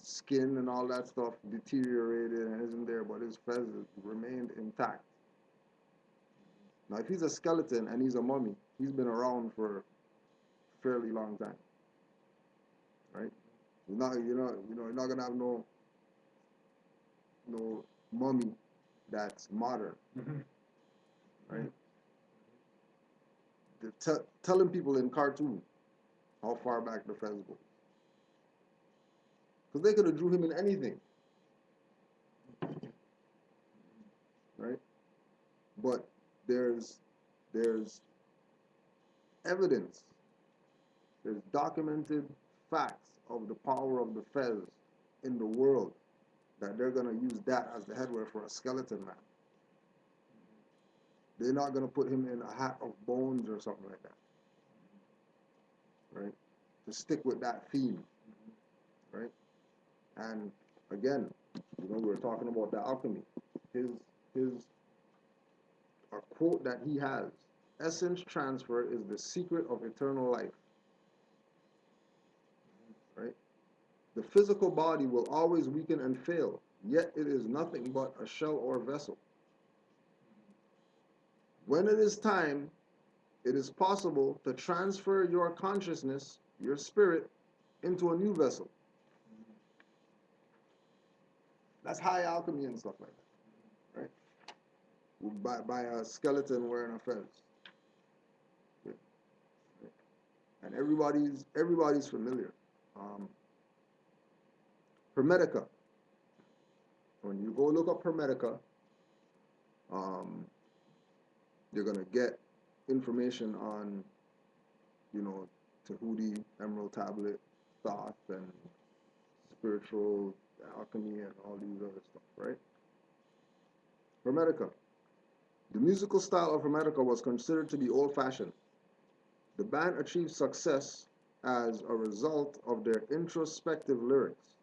skin and all that stuff deteriorated and isn't there, but his feathers remained intact. Now, if he's a skeleton and he's a mummy, he's been around for a fairly long time, right? He's not, you're not gonna have no mummy that's modern, right? Telling people in cartoon how far back the fez goes, because they could have drew him in anything, right? But there's evidence, there's documented facts of the power of the fez in the world, that they're going to use that as the headwear for a skeleton man. They're not going to put him in a hat of bones or something like that, right? To stick with that theme, right? And again, you know, we were talking about the alchemy. A quote that he has: essence transfer is the secret of eternal life, right? The physical body will always weaken and fail, yet it is nothing but a shell or vessel. When it is time, it is possible to transfer your consciousness, your spirit, into a new vessel. That's high alchemy and stuff like that, right? By a skeleton wearing a fez. Yeah. And everybody's familiar. Hermetica. When you go look up Hermetica, you're gonna get information on, you know, Tahuti, Emerald Tablet, Thoth, and spiritual alchemy and all these other stuff, right? Hermetica. The musical style of Hermetica was considered to be old-fashioned. The band achieved success as a result of their introspective lyrics.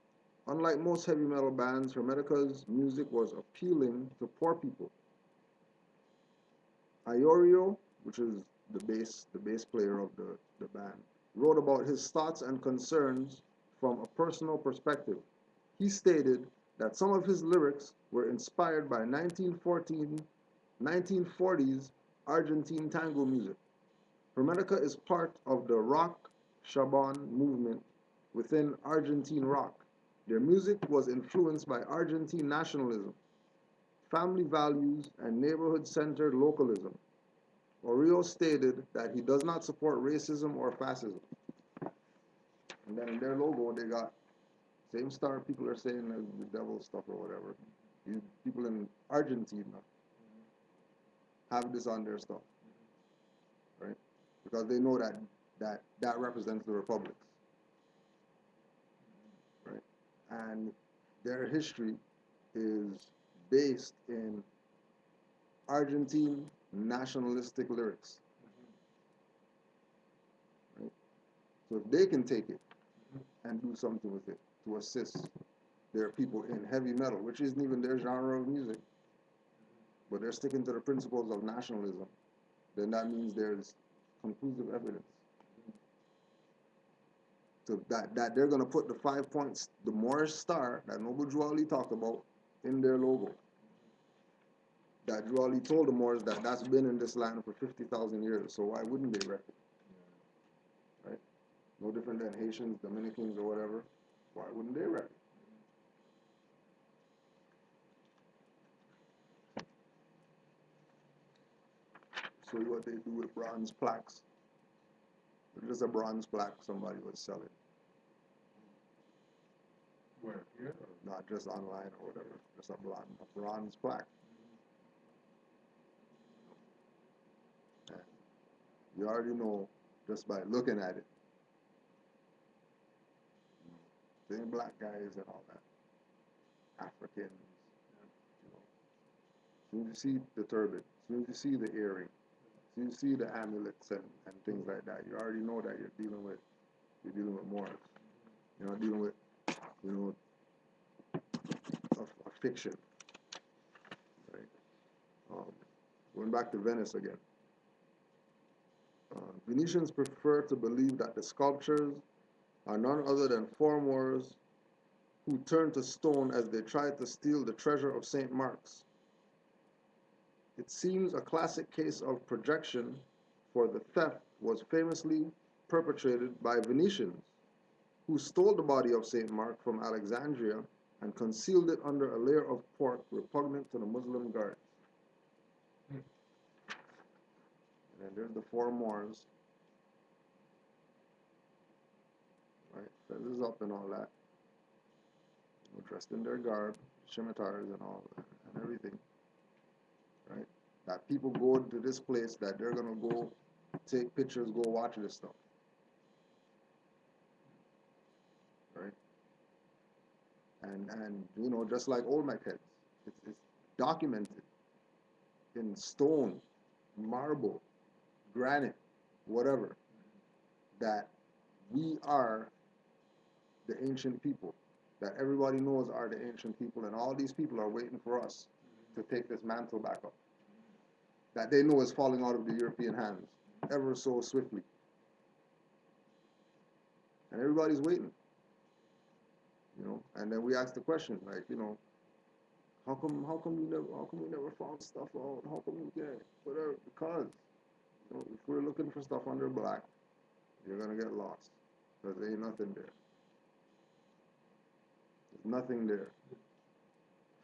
Unlike most heavy metal bands, Hermetica's music was appealing to poor people. Iorio, which is the bass player of the band, wrote about his thoughts and concerns from a personal perspective. He stated that some of his lyrics were inspired by 1940s Argentine tango music. Hermetica is part of the rock Shaban movement within Argentine rock. Their music was influenced by Argentine nationalism, family values, and neighborhood-centered localism. Orio stated that he does not support racism or fascism. And then in their logo, they got same star people are saying as the devil stuff or whatever. These people in Argentina have this on their stuff, right? Because they know that represents the republics, right? And their history is based in Argentine nationalistic lyrics, right? So if they can take it and do something with it to assist their people in heavy metal, which isn't even their genre of music, but they're sticking to the principles of nationalism, then that means there's conclusive evidence. So that they're going to put the 5 points, the Moorish star that Noble Drew Ali talked about, in their logo. That Drew Ali told the Moors that that's been in this land for 50,000 years, so why wouldn't they wreck it? Right? No different than Haitians, Dominicans, or whatever. Why wouldn't they wreck it? show you what they do with bronze plaques. Just a bronze plaque somebody was selling. Where? Here? Not just online or whatever. Just a bronze plaque. And you already know just by looking at it. Being black guys and all that. Africans. You know. As soon as you see the turban, as soon as you see the earring, as soon as you see the amulets and things like that, you already know that you're dealing with Moors. You're not dealing with, you know, a fiction. Right? Going back to Venice again. Venetians prefer to believe that the sculptures are none other than foreigners who turned to stone as they tried to steal the treasure of St. Mark's. It seems a classic case of projection, for the theft was famously perpetrated by Venetians, who stole the body of St. Mark from Alexandria and concealed it under a layer of pork repugnant to the Muslim guards. And then there's the four Moors. Right, feathers up and all that. You know, dressed in their garb, scimitars and all that, and everything. Right? That people go to this place that they're gonna go take pictures, go watch this stuff. Right? And you know, just like Olmec heads, it's documented in stone, marble, granite, whatever, that we are the ancient people, that everybody knows are the ancient people, and all these people are waiting for us to take this mantle back up, that they know is falling out of the European hands ever so swiftly. And everybody's waiting. You know, and then we ask the question, like, you know, how come we never found stuff out? How come we get whatever? Because, you know, if we're looking for stuff under black, you're gonna get lost. Because there ain't nothing there. There's nothing there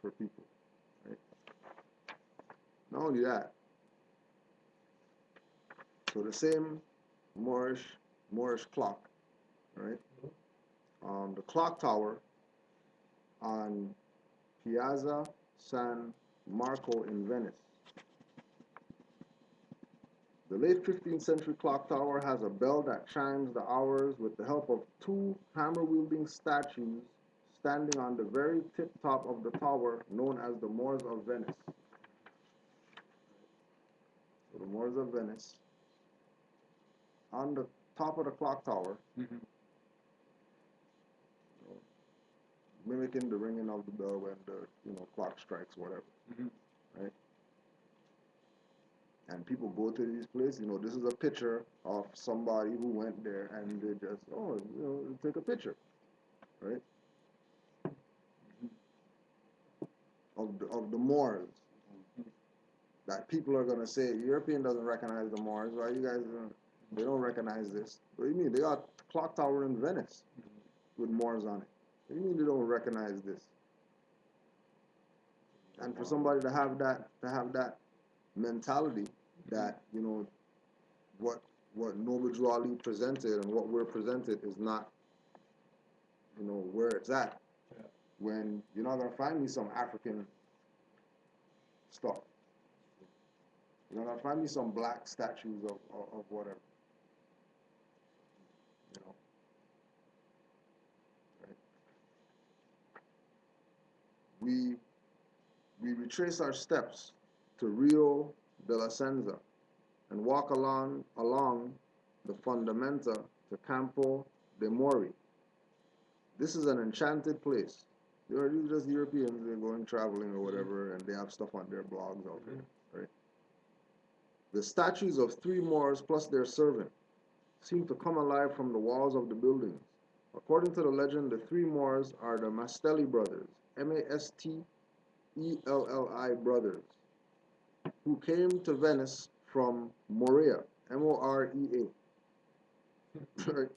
for people. Right? Not only that, so the same Moorish clock, right? The clock tower on Piazza San Marco in Venice. The late 15th century clock tower has a bell that chimes the hours with the help of two hammer-wielding statues standing on the very tip top of the tower, known as the Moors of Venice. So the Moors of Venice, on the top of the clock tower, mimicking the ringing of the bell when the clock strikes, whatever, right? And people go to these places. You know, this is a picture of somebody who went there, and they just take a picture, right? Of the Moors. That people are gonna say European doesn't recognize the Moors. Why you guys? They don't recognize this. What do you mean? They got a clock tower in Venice with Moors on it. What do you mean they don't recognize this? And for somebody to have that mentality, that what Noble Drew Ali presented and what we're presented is not where it's at. Yeah. When you're not gonna find me some African stuff. You're not gonna find me some black statues of whatever. Right? We retrace our steps to Rio de la Senza and walk along the Fundamenta to Campo de Mori. This is an enchanted place. They're just Europeans, they're going traveling or whatever, and they have stuff on their blogs out there, right? The statues of three Moors plus their servant seem to come alive from the walls of the buildings. According to the legend, the three Moors are the Mastelli brothers, Mastelli brothers, who came to Venice from Morea, Morea, right?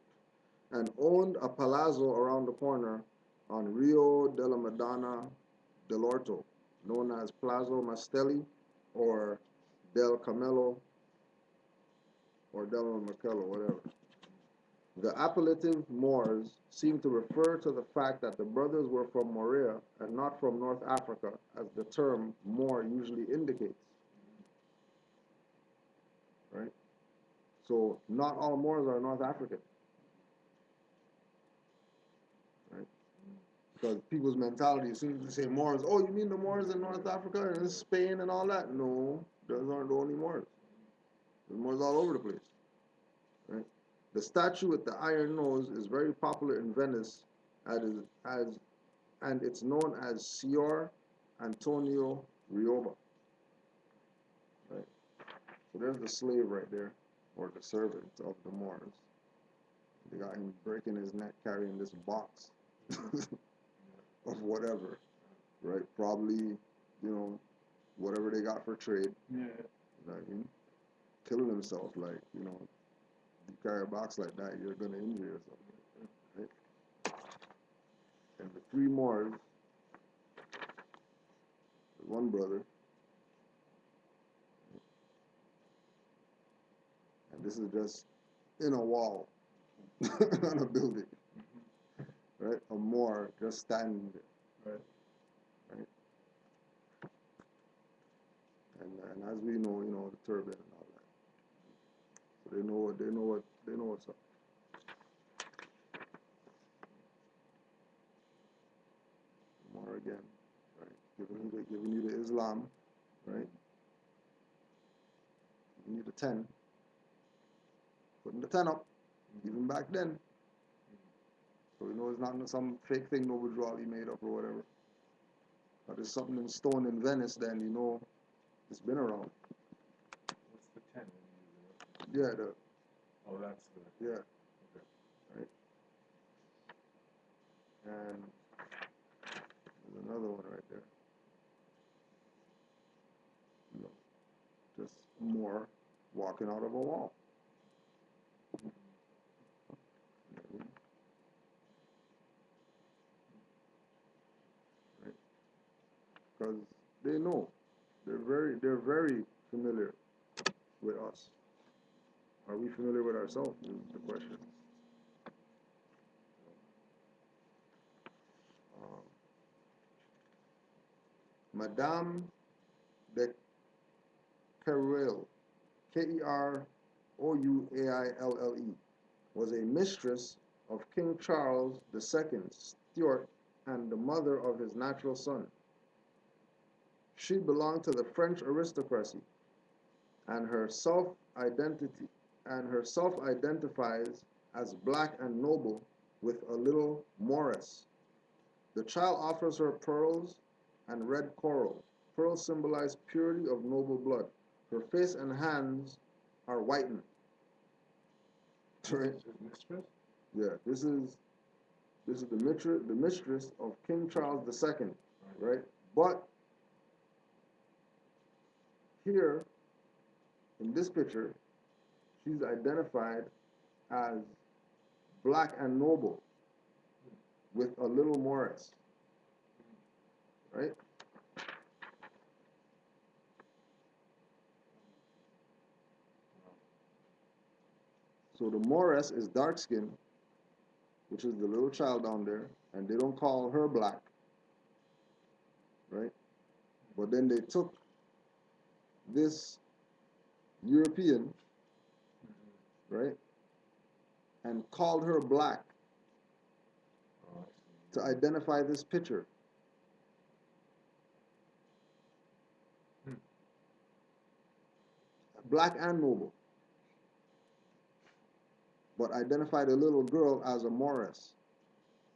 And owned a palazzo around the corner on Rio della Madonna dell'Orto, known as Palazzo Mastelli or del Camelo or Delano McKellar, whatever. The appellative Moors seem to refer to the fact that the brothers were from Morea and not from North Africa, as the term Moor usually indicates. Right? So not all Moors are North African. Right? Because people's mentality, as soon as they say Moors, oh, you mean the Moors in North Africa and Spain and all that? No, those aren't the only Moors. There's Moors all over the place. Right? The statue with the iron nose is very popular in Venice and it's known as Signor Antonio Rioba. Right? So there's the slave right there, or the servant of the Moors. They got him breaking his neck carrying this box of whatever, right? Probably, whatever they got for trade. Yeah. Like, killing himself, like, you carry a box like that, you're going to injure yourself. Right? And the three Moors, one brother, and this is just in a wall on a building, right? A Moor just standing there. Right? And as we know, the turban and all that. So they know what's up. Moor again, right? Giving you the Islam, right? Giving you the 10. Putting the 10 up, even back then. So it's not some fake thing Nobility made up or whatever. But there's something in stone in Venice, then it's been around. What's the 10? Yeah, Oh, that's the... Yeah. Okay. Right. And there's another one right there. Just more walking out of a wall. Right. Because they know. They're very familiar with us. Are we familiar with ourselves is the question. Madame de Keroualle, Keroualle, was a mistress of King Charles II, Stuart, and the mother of his natural son. She belonged to the French aristocracy, and her self-identifies as black and noble with a little Moorish. The child offers her pearls and red coral. Pearls symbolize purity of noble blood. Her face and hands are whitened. Right? Mistress? Yeah, this is the mistress of King Charles II, right? But here, in this picture, she's identified as black and noble with a little Moorish, right? So the Moorish is dark skinned, which is the little child down there, and they don't call her black, right? But then they took this European, right, and called her black to identify this picture. Black and noble. But identified a little girl as a Moorish,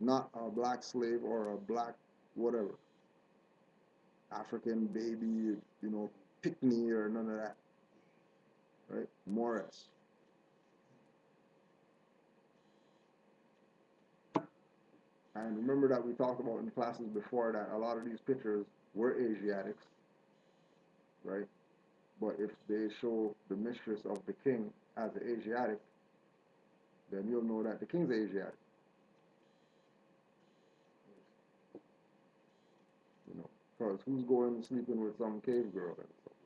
not a black slave or a black whatever. African baby, pick me or none of that. Right? Moorish. And remember that we talked about in classes before that a lot of these pictures were Asiatics, right? But if they show the mistress of the king as an Asiatic, then you'll know that the king's Asiatic. Because who's going sleeping with some cave girl and stuff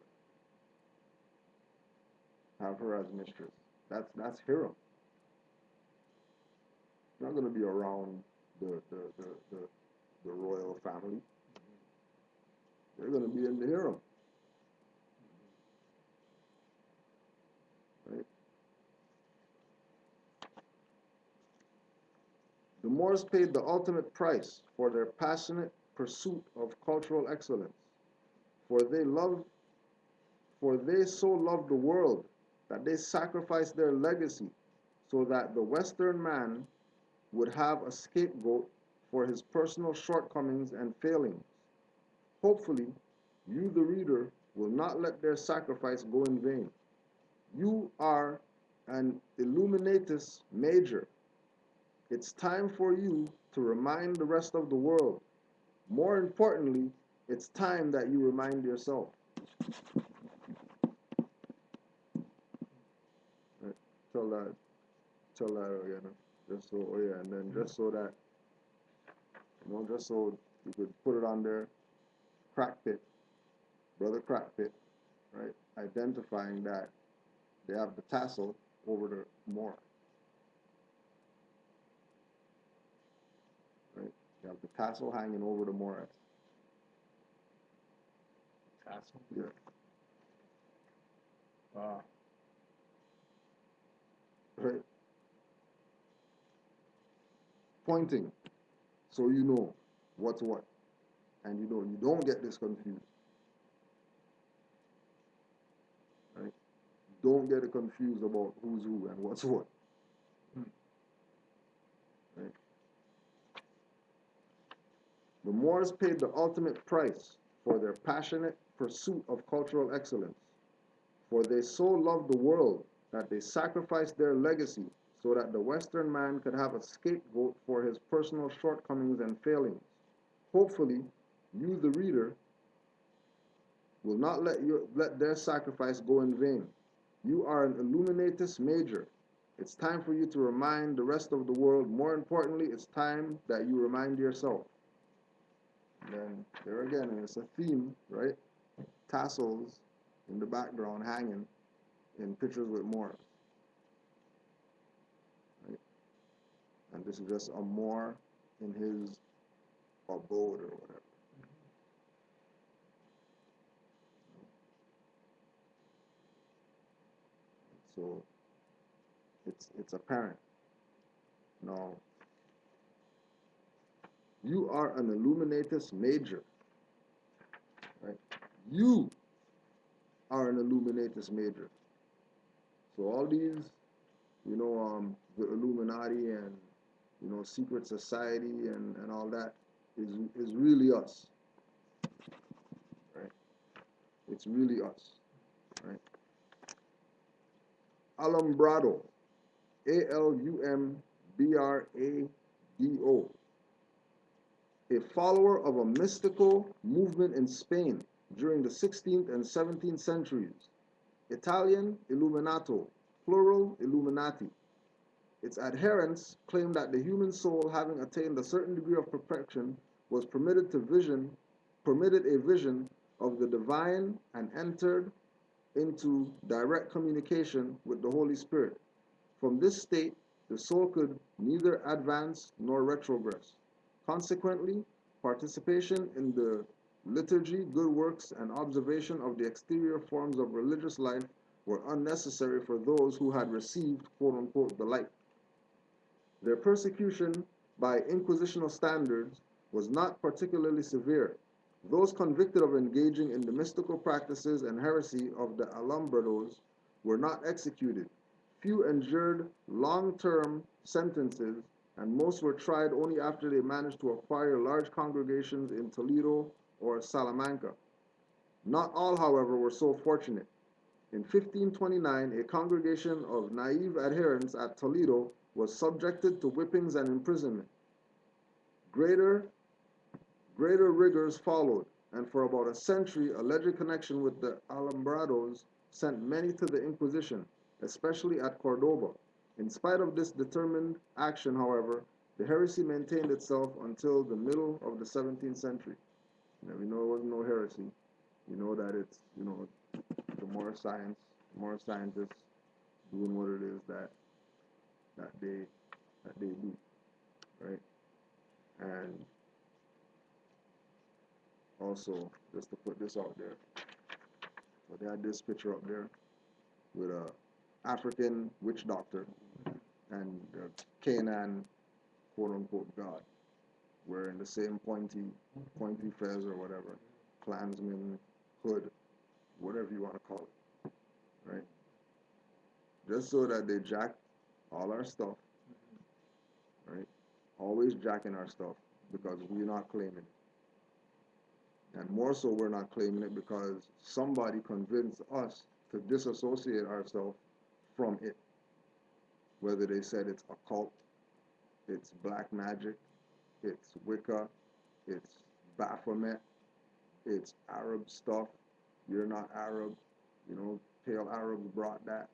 like that? Have her as mistress. That's Hiram. Not going to be around the royal family. They're going to be in the Hiram. Right? The Moors paid the ultimate price for their passionate pursuit of cultural excellence, for they so loved the world that they sacrificed their legacy so that the Western man would have a scapegoat for his personal shortcomings and failings. Hopefully, you, the reader, will not let their sacrifice go in vain. You are an Illuminatus major. It's time for you to remind the rest of the world. More importantly, it's time that you remind yourself. Right. Tell that again. Just so, oh yeah, and then just so that, just so you could put it on there, Crack Pit, Brother Crack Pit, right? Identifying that they have the tassel over the Moor. Right? You have the tassel hanging over the Moor. Tassel? Yeah. Wow. Right? Pointing, so you know what's what. And you don't get this confused. Right? Don't get it confused about who's who and what's what. Right? The Moors paid the ultimate price for their passionate pursuit of cultural excellence, for they so loved the world that they sacrificed their legacy so that the Western man could have a scapegoat for his personal shortcomings and failings. Hopefully, you, the reader, will not let their sacrifice go in vain. You are an Illuminatus major. It's time for you to remind the rest of the world. More importantly, it's time that you remind yourself. And then there again, and it's a theme, right? Tassels in the background hanging in pictures with Moors. Right? And this is just a Moor in his abode or whatever. So it's apparent. Now, you are an Illuminatus major. Right? You are an Illuminatus major. So all these, the Illuminati and, secret society and all that is really us. Right? It's really us. Right? Alumbrado. Alumbrado. A follower of a mystical movement in Spain during the 16th and 17th centuries. Italian Illuminato, plural Illuminati. Its adherents claimed that the human soul, having attained a certain degree of perfection, was permitted a vision of the divine and entered into direct communication with the Holy Spirit. From this state, the soul could neither advance nor retrogress. Consequently, participation in the liturgy, good works, and observation of the exterior forms of religious life were unnecessary for those who had received, quote-unquote, the light. Their persecution by inquisitional standards was not particularly severe. Those convicted of engaging in the mystical practices and heresy of the Alumbrados were not executed. Few endured long-term sentences, and most were tried only after they managed to acquire large congregations in Toledo or Salamanca. Not all, however, were so fortunate. In 1529, a congregation of naive adherents at Toledo was subjected to whippings and imprisonment. Greater rigors followed, and for about a century, alleged connection with the Alumbrados sent many to the Inquisition, especially at Cordoba. In spite of this determined action, however, the heresy maintained itself until the middle of the 17th century. Now, we know it wasn't no heresy. You know that it's, the more science, more scientists, doing what it is that they do, right? And also, just to put this out there, so they had this picture up there with a African witch doctor and a Canaan quote unquote god, wearing the same pointy fez or whatever, Klansman hood, whatever you want to call it, right? Just so that they jack all our stuff, right? Always jacking our stuff because we're not claiming it. And more so, we're not claiming it because somebody convinced us to disassociate ourselves from it. Whether they said it's occult, it's black magic, it's Wicca, it's Baphomet, it's Arab stuff, you're not Arab, you know, pale Arabs brought that.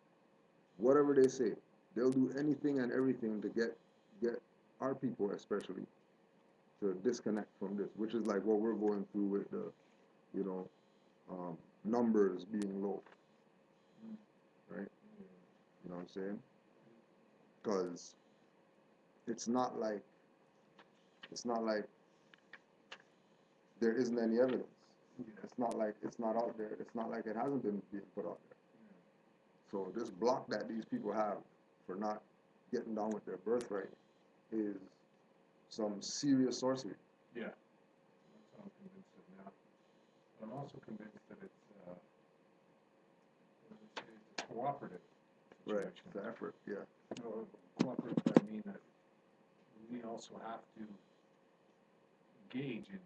Whatever they say, they'll do anything and everything to get our people especially to disconnect from this, which is like what we're going through with the, you know, numbers being low, right? You know what I'm saying? Because it's not like there isn't any evidence. It's not like it's not out there. It's not like it hasn't been being put out there. So this block that these people have for not getting down with their birthright is some serious sorcery. Yeah, that's what I'm convinced of now. But I'm also convinced that it's a cooperative situation. Right, it's an effort, yeah. No, cooperative, I mean that we also have to engage in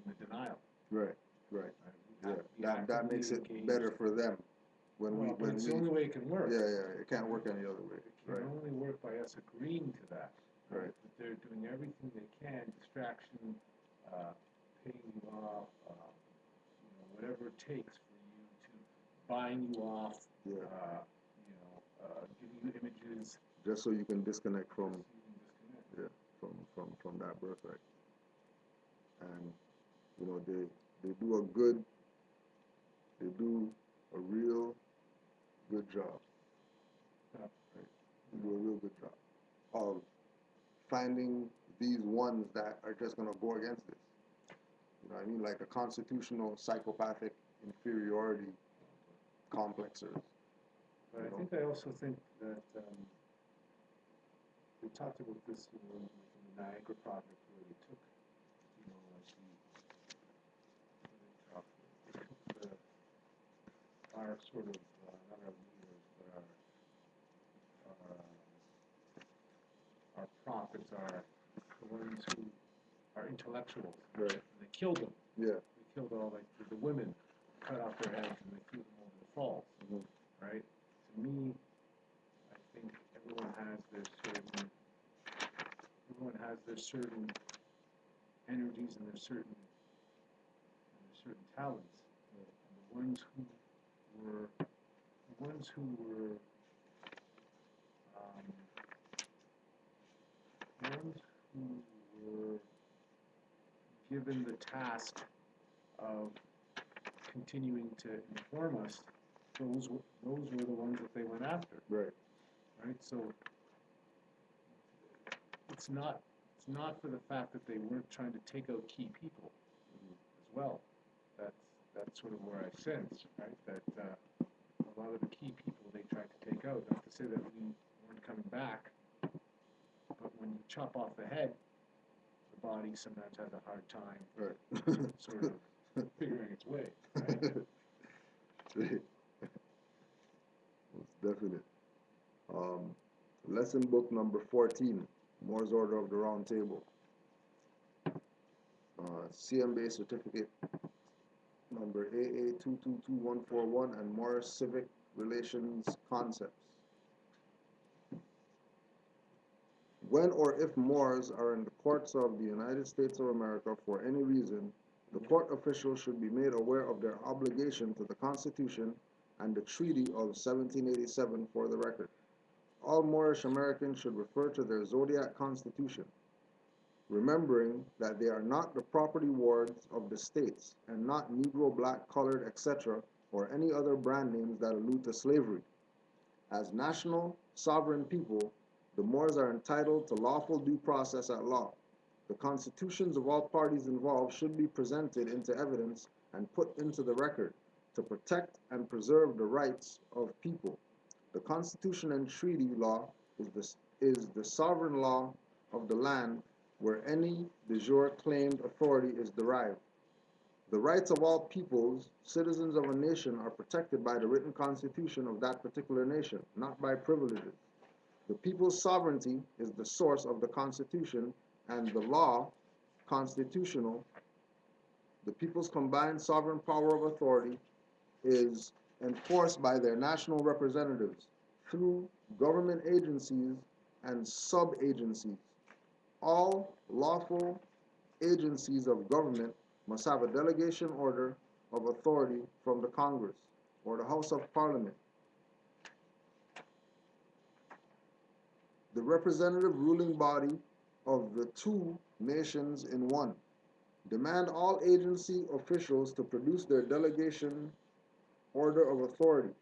the denial. Right, right. We Yeah, that makes it better for them. When it's the only way it can work. Yeah, it can't work any other way. It can only work by us agreeing to that. Right. That they're doing everything they can, distraction, paying you off, whatever it takes for you to buying you off, giving you images. Just so you can disconnect from that birthright. And they do a real good job. Yeah. Right? They do a real good job of finding these ones that are just going to go against this. You know what I mean? Like a constitutional psychopathic inferiority complexers. But I also think that we talked about this in the Niagara project where they took, our sort of, not our leaders, but our prophets, the ones who are intellectuals. Right. And they killed them. Yeah. They killed all the women, cut off their heads, and they threw them over the falls. Mm-hmm. Right? To me, I think everyone has their certain energies and their certain talents. And the ones who were given the task of continuing to inform us, those were the ones that they went after. Right. Right. So it's not for the fact that they weren't trying to take out key people as well. That's sort of where I sense, right, that a lot of the key people they tried to take out. Not to say that we weren't coming back, but when you chop off the head, the body sometimes has a hard time sort of figuring its way, right? It's definite. Lesson book number 14, Moore's Order of the Round Table. CMBA certificate number AA222141 and Moorish Civic Relations Concepts. When or if Moors are in the courts of the United States of America for any reason, the court officials should be made aware of their obligation to the Constitution and the Treaty of 1787 for the record. All Moorish Americans should refer to their zodiac constitution, remembering that they are not the property wards of the states and not Negro, black, colored, etc., or any other brand names that allude to slavery. As national, sovereign people, the Moors are entitled to lawful due process at law. The constitutions of all parties involved should be presented into evidence and put into the record to protect and preserve the rights of people. The constitution and treaty law is the sovereign law of the land where any de jure claimed authority is derived. The rights of all peoples, citizens of a nation, are protected by the written constitution of that particular nation, not by privileges. The people's sovereignty is the source of the constitution, and the law, constitutional, the people's combined sovereign power of authority, is enforced by their national representatives through government agencies and sub-agencies. All lawful agencies of government must have a delegation order of authority from the Congress or the House of Parliament. The representative ruling body of the two nations in one. Demand all agency officials to produce their delegation order of authority.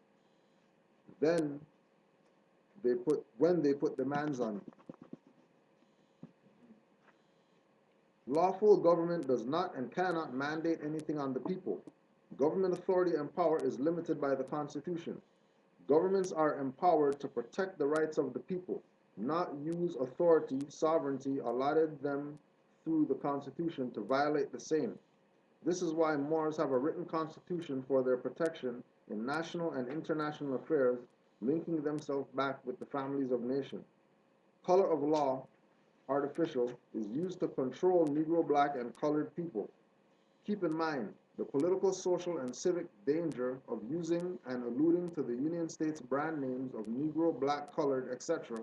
Then when they put demands on it. Lawful government does not and cannot mandate anything on the people. Government authority and power is limited by the Constitution. Governments are empowered to protect the rights of the people, not use authority, sovereignty allotted them through the Constitution to violate the same. This is why Moors have a written constitution for their protection in national and international affairs, linking themselves back with the families of nations. Color of law, artificial, is used to control Negro, black, and colored people. Keep in mind the political, social, and civic danger of using and alluding to the Union States brand names of Negro, black, colored, etc.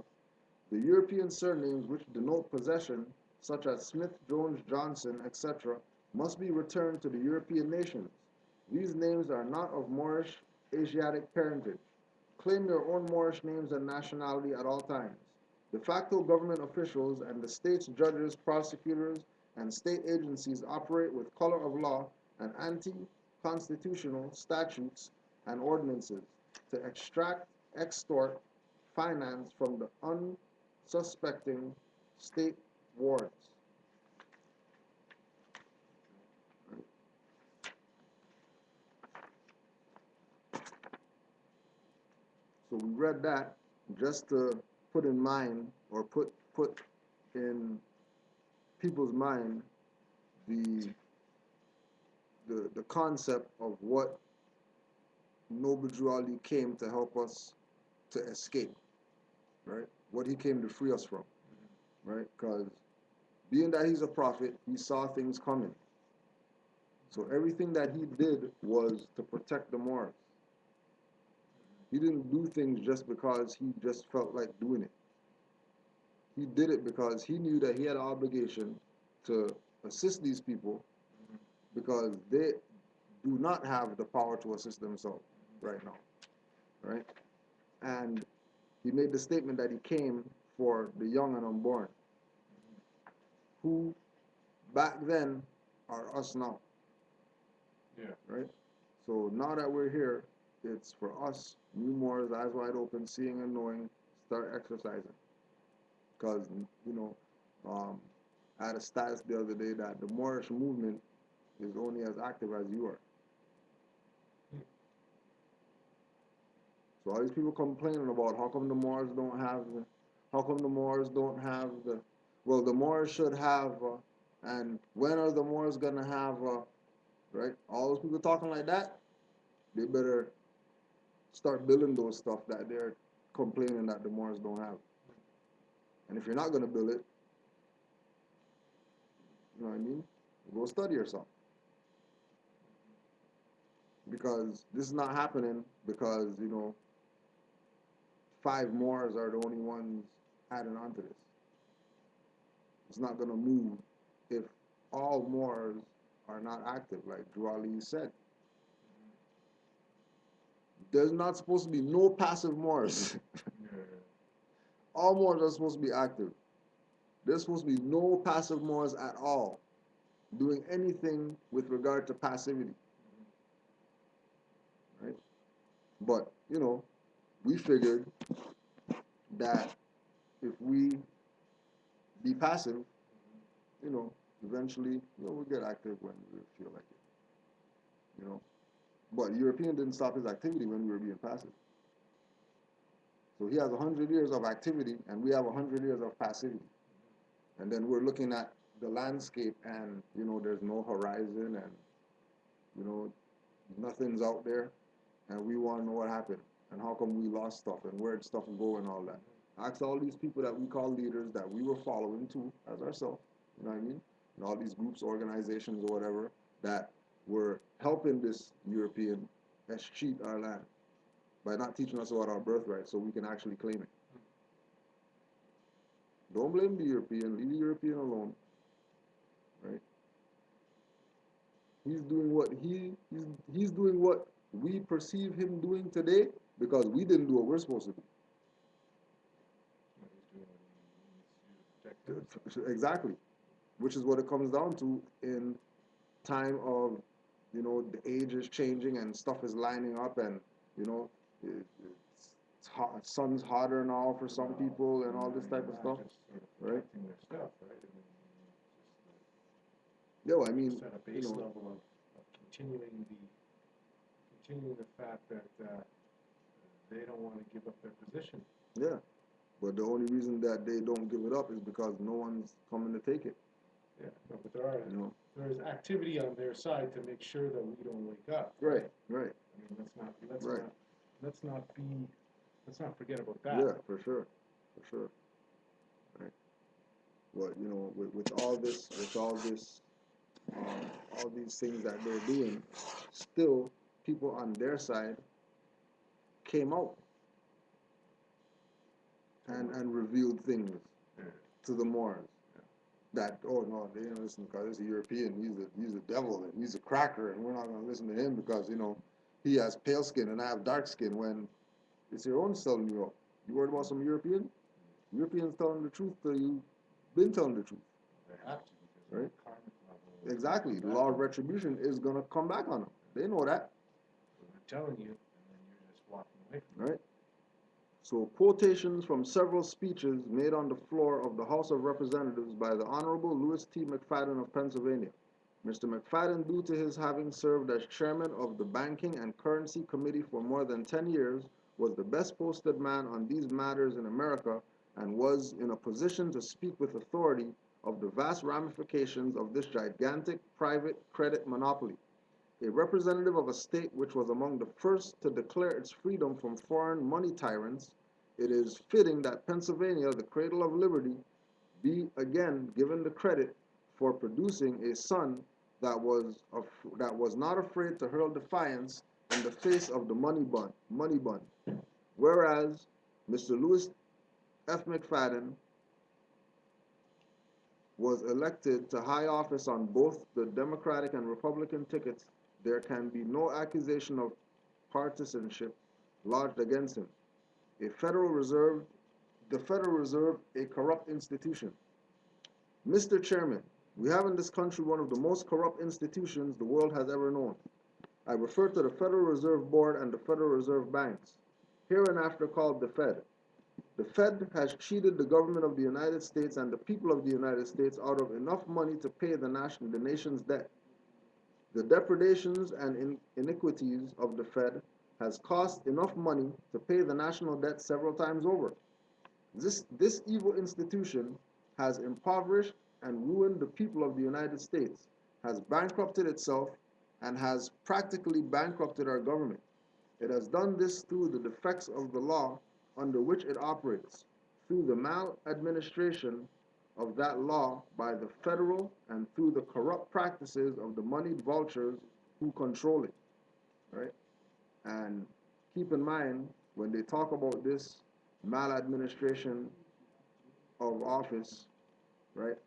The European surnames which denote possession, such as Smith, Jones, Johnson, etc., must be returned to the European nations. These names are not of Moorish, Asiatic parentage. Claim your own Moorish names and nationality at all times. De facto government officials and the state's judges, prosecutors, and state agencies operate with color of law and anti-constitutional statutes and ordinances to extract, extort, finance from the unsuspecting state wards. So we read that just to put in mind, or put in people's mind the concept of what Nobility came to help us to escape, right? What he came to free us from, right? Because being that he's a prophet, he saw things coming. So everything that he did was to protect the Moors. He didn't do things just because he just felt like doing it. He did it because he knew that he had an obligation to assist these people because they do not have the power to assist themselves right now, right? And he made the statement that he came for the young and unborn, who back then are us now. Yeah. Right? So now that we're here, it's for us, new Moors, eyes wide open, seeing and knowing, start exercising. Because, you know, I had a status the other day that the Moorish movement is only as active as you are. So all these people complaining about how come the Moors don't have the, well, the Moors should have, and when are the Moors gonna have, right? All those people talking like that, they better start building those stuff that they're complaining that the Moors don't have. And if you're not gonna build it, you know what I mean? Go study yourself. Because this is not happening because, you know, 5 Moors are the only ones adding on to this. It's not going to move if all Moors are not active, like Drew Ali said. There's not supposed to be no passive Moors. All Moors are supposed to be active. There's supposed to be no passive Moors at all doing anything with regard to passivity. Right? But, you know, we figured that if we be passive, you know, eventually, we'll get active when we feel like it, But European didn't stop his activity when we were being passive. So he has 100 years of activity, and we have 100 years of passivity. And then we're looking at the landscape, and, there's no horizon, and, nothing's out there, and we want to know what happened, and how come we lost stuff, and where'd stuff go, and all that. Ask all these people that we call leaders that we were following too, as ourselves, you know what I mean? And all these groups, organizations, or whatever, that were helping this European cheat our land by not teaching us about our birthright so we can actually claim it. Don't blame the European, leave the European alone, right? He's doing what he's doing what we perceive him doing today because we didn't do what we're supposed to do. Exactly, which is what it comes down to in time of, the age is changing and stuff is lining up, and it's hot, sun's hotter now for some people and all this type of stuff, right? Yeah, well, I mean, just at a base level of continuing the fact that they don't want to give up their position. Yeah, but the only reason that they don't give it up is because no one's coming to take it. Yeah, no, but there is activity on their side to make sure that we don't wake up. Right. I mean, let's not forget about that. Yeah, for sure. Right. But with all these things that they're doing, still people on their side came out and revealed things to the Moors. That, oh no, they didn't listen because he's a European, he's a devil, and he's a cracker, and we're not going to listen to him because he has pale skin and I have dark skin. When it's your own telling you, you worried about some European? Europeans telling the truth to you, been telling the truth. They have to, right? Exactly, the law of retribution is going to come back on them. They know that. So they're telling you, and then you're just walking away from it. Right. So quotations from several speeches made on the floor of the House of Representatives by the Honorable Louis T. McFadden of Pennsylvania. Mr. McFadden, due to his having served as chairman of the Banking and Currency Committee for more than 10 years, was the best posted man on these matters in America and was in a position to speak with authority of the vast ramifications of this gigantic private credit monopoly. A representative of a state which was among the first to declare its freedom from foreign money tyrants, it is fitting that Pennsylvania, the cradle of liberty, be again given the credit for producing a son that was not afraid to hurl defiance in the face of the money bun. Whereas Mr. Louis F. McFadden was elected to high office on both the Democratic and Republican tickets, there can be no accusation of partisanship lodged against him. The Federal Reserve, a corrupt institution. Mr. Chairman, we have in this country one of the most corrupt institutions the world has ever known. I refer to the Federal Reserve Board and the Federal Reserve Banks, hereinafter called the Fed. The Fed has cheated the government of the United States and the people of the United States out of enough money to pay the nation's debt. The depredations and iniquities of the Fed has cost enough money to pay the national debt several times over. This evil institution has impoverished and ruined the people of the United States, has bankrupted itself, and has practically bankrupted our government. It has done this through the defects of the law under which it operates, through the maladministration of that law by the federal and through the corrupt practices of the moneyed vultures who control it, right? And keep in mind, when they talk about this maladministration of office, right,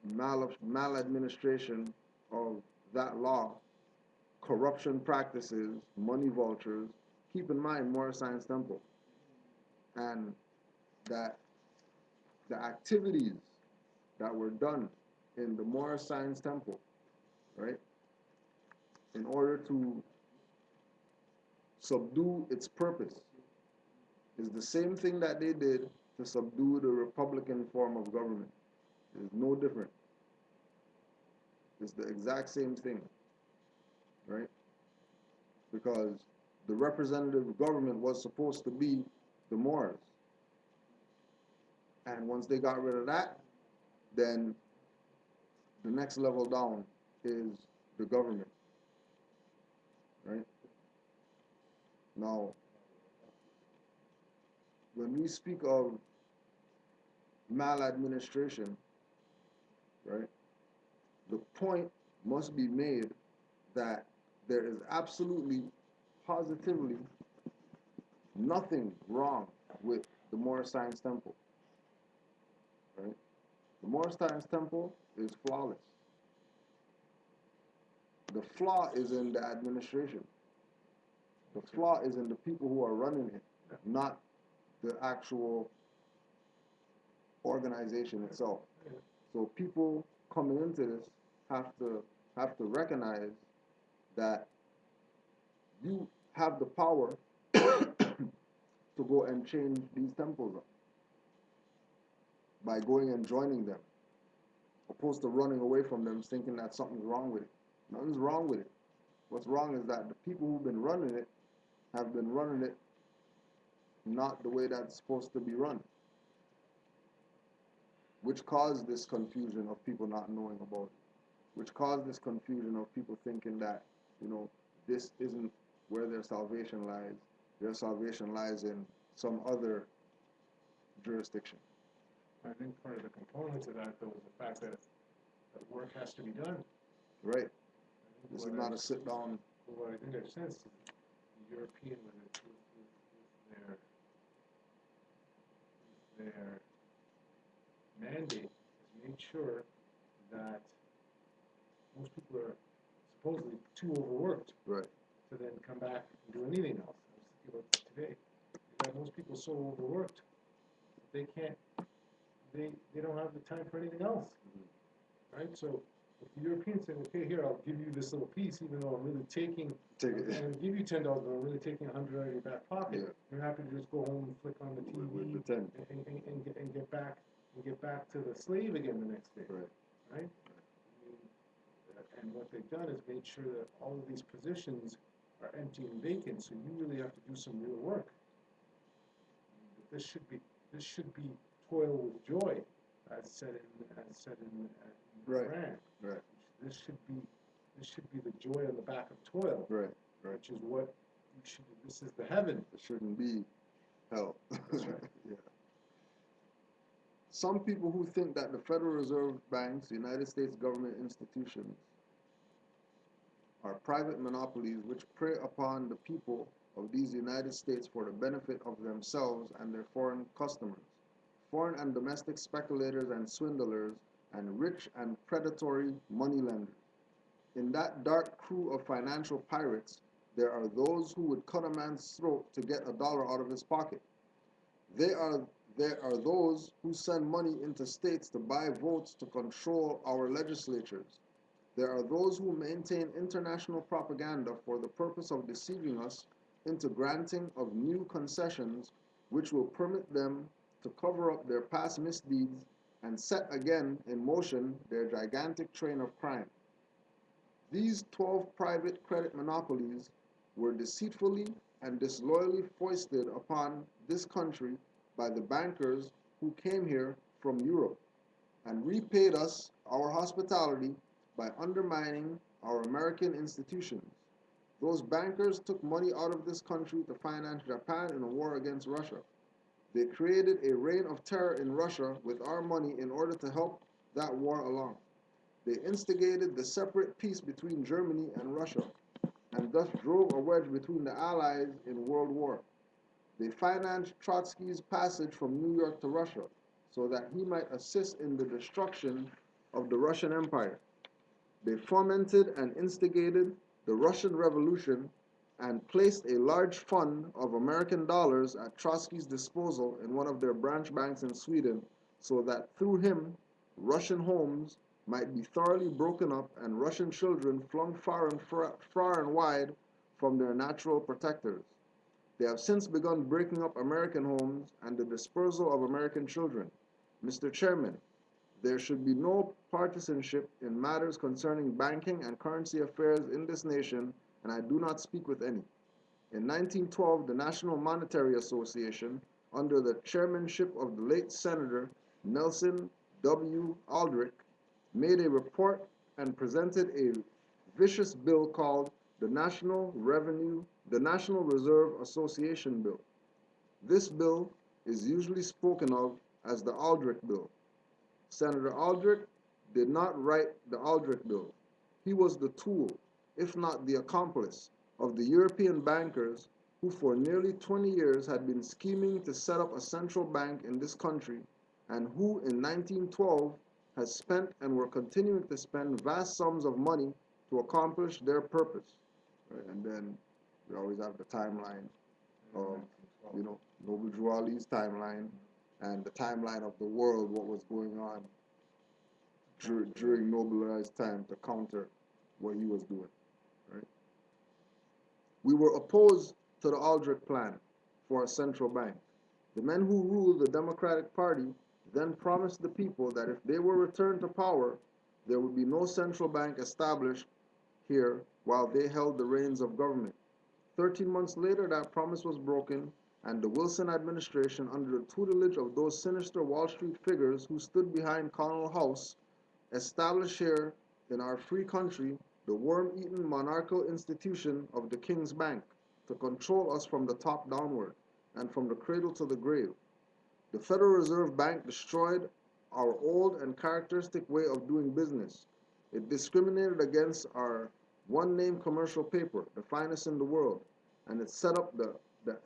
maladministration of that law, corruption practices, money vultures, keep in mind Moorish Science Temple, and that the activities that were done in the Moorish Science Temple, right, in order to subdue its purpose, is the same thing that they did to subdue the Republican form of government. It's no different. It's the exact same thing, right? Because the representative government was supposed to be the Moors. And once they got rid of that, then the next level down is the government, right? Now, when we speak of maladministration, right, the point must be made that there is absolutely, positively nothing wrong with the Moorish Science Temple, right? The Moorish Science Temple is flawless. The flaw is in the administration. The flaw is in the people who are running it, not the actual organization itself. So people coming into this have to recognize that you have the power to go and change these temples up by going and joining them, opposed to running away from them thinking that something's wrong with it. Nothing's wrong with it. What's wrong is that the people who've been running it have been running it not the way that's supposed to be run, which caused this confusion of people not knowing about it, which caused this confusion of people thinking that, you know, this isn't where their salvation lies. Their salvation lies in some other jurisdiction. I think part of the components of that, though, is the fact that work has to be done. Right. This is not a sit down. What I think I've sensed, the European with their mandate has made sure that most people are supposedly too overworked, right, to then come back and do anything else. I was thinking about this today. That most people are so overworked, they can't, they don't have the time for anything else, right? So if the Europeans say, okay, here, I'll give you this little piece, even though I'm really taking, take it. I'm going to give you $10, but I'm really taking $100 out of your back pocket. Yeah. You're happy to just go home and flick on the TV with the 10. And get back to the slave again the next day, right? And what they've done is made sure that all of these positions are empty and vacant. So you really have to do some real work. This should be toil with joy, as said in right. Quran. Right. This should be the joy on the back of toil. Right. Right. Which is what you should. This is the heaven. It shouldn't be hell. That's right. Yeah. Some people who think that the Federal Reserve banks, United States government institutions, are private monopolies which prey upon the people of these United States for the benefit of themselves and their foreign customers, foreign and domestic speculators and swindlers, and rich and predatory moneylenders. In that dark crew of financial pirates, there are those who would cut a man's throat to get $1 out of his pocket. There are those who send money into states to buy votes to control our legislatures. There are those who maintain international propaganda for the purpose of deceiving us into granting of new concessions which will permit them to cover up their past misdeeds and set again in motion their gigantic train of crime. These 12 private credit monopolies were deceitfully and disloyally foisted upon this country by the bankers who came here from Europe and repaid us our hospitality by undermining our American institutions. Those bankers took money out of this country to finance Japan in a war against Russia. They created a reign of terror in Russia with our money in order to help that war along. They instigated the separate peace between Germany and Russia, and thus drove a wedge between the Allies in World War. They financed Trotsky's passage from New York to Russia so that he might assist in the destruction of the Russian Empire. They fomented and instigated the Russian Revolution and placed a large fund of American dollars at Trotsky's disposal in one of their branch banks in Sweden so that through him, Russian homes might be thoroughly broken up and Russian children flung far and wide from their natural protectors. They have since begun breaking up American homes and the dispersal of American children. Mr. Chairman, there should be no partisanship in matters concerning banking and currency affairs in this nation, and I do not speak with any. In 1912, the National Monetary Association, under the chairmanship of the late Senator Nelson W. Aldrich, made a report and presented a vicious bill called the National Reserve Association Bill. This bill is usually spoken of as the Aldrich Bill. Senator Aldrich did not write the Aldrich Bill. He was the tool, if not the accomplice, of the European bankers who for nearly 20 years had been scheming to set up a central bank in this country and who in 1912 has spent and were continuing to spend vast sums of money to accomplish their purpose. Right? And then we always have the timeline of, Noble Drew Ali's timeline and the timeline of the world, what was going on during Noble's time to counter what he was doing. Right? We were opposed to the Aldrich plan for a central bank. The men who ruled the Democratic Party then promised the people that if they were returned to power, there would be no central bank established here while they held the reins of government. 13 months later, that promise was broken, and the Wilson administration, under the tutelage of those sinister Wall Street figures who stood behind Connell House, established here in our free country the worm-eaten monarchical institution of the King's Bank to control us from the top downward and from the cradle to the grave. The Federal Reserve Bank destroyed our old and characteristic way of doing business. It discriminated against our one-name commercial paper, the finest in the world, and it set up the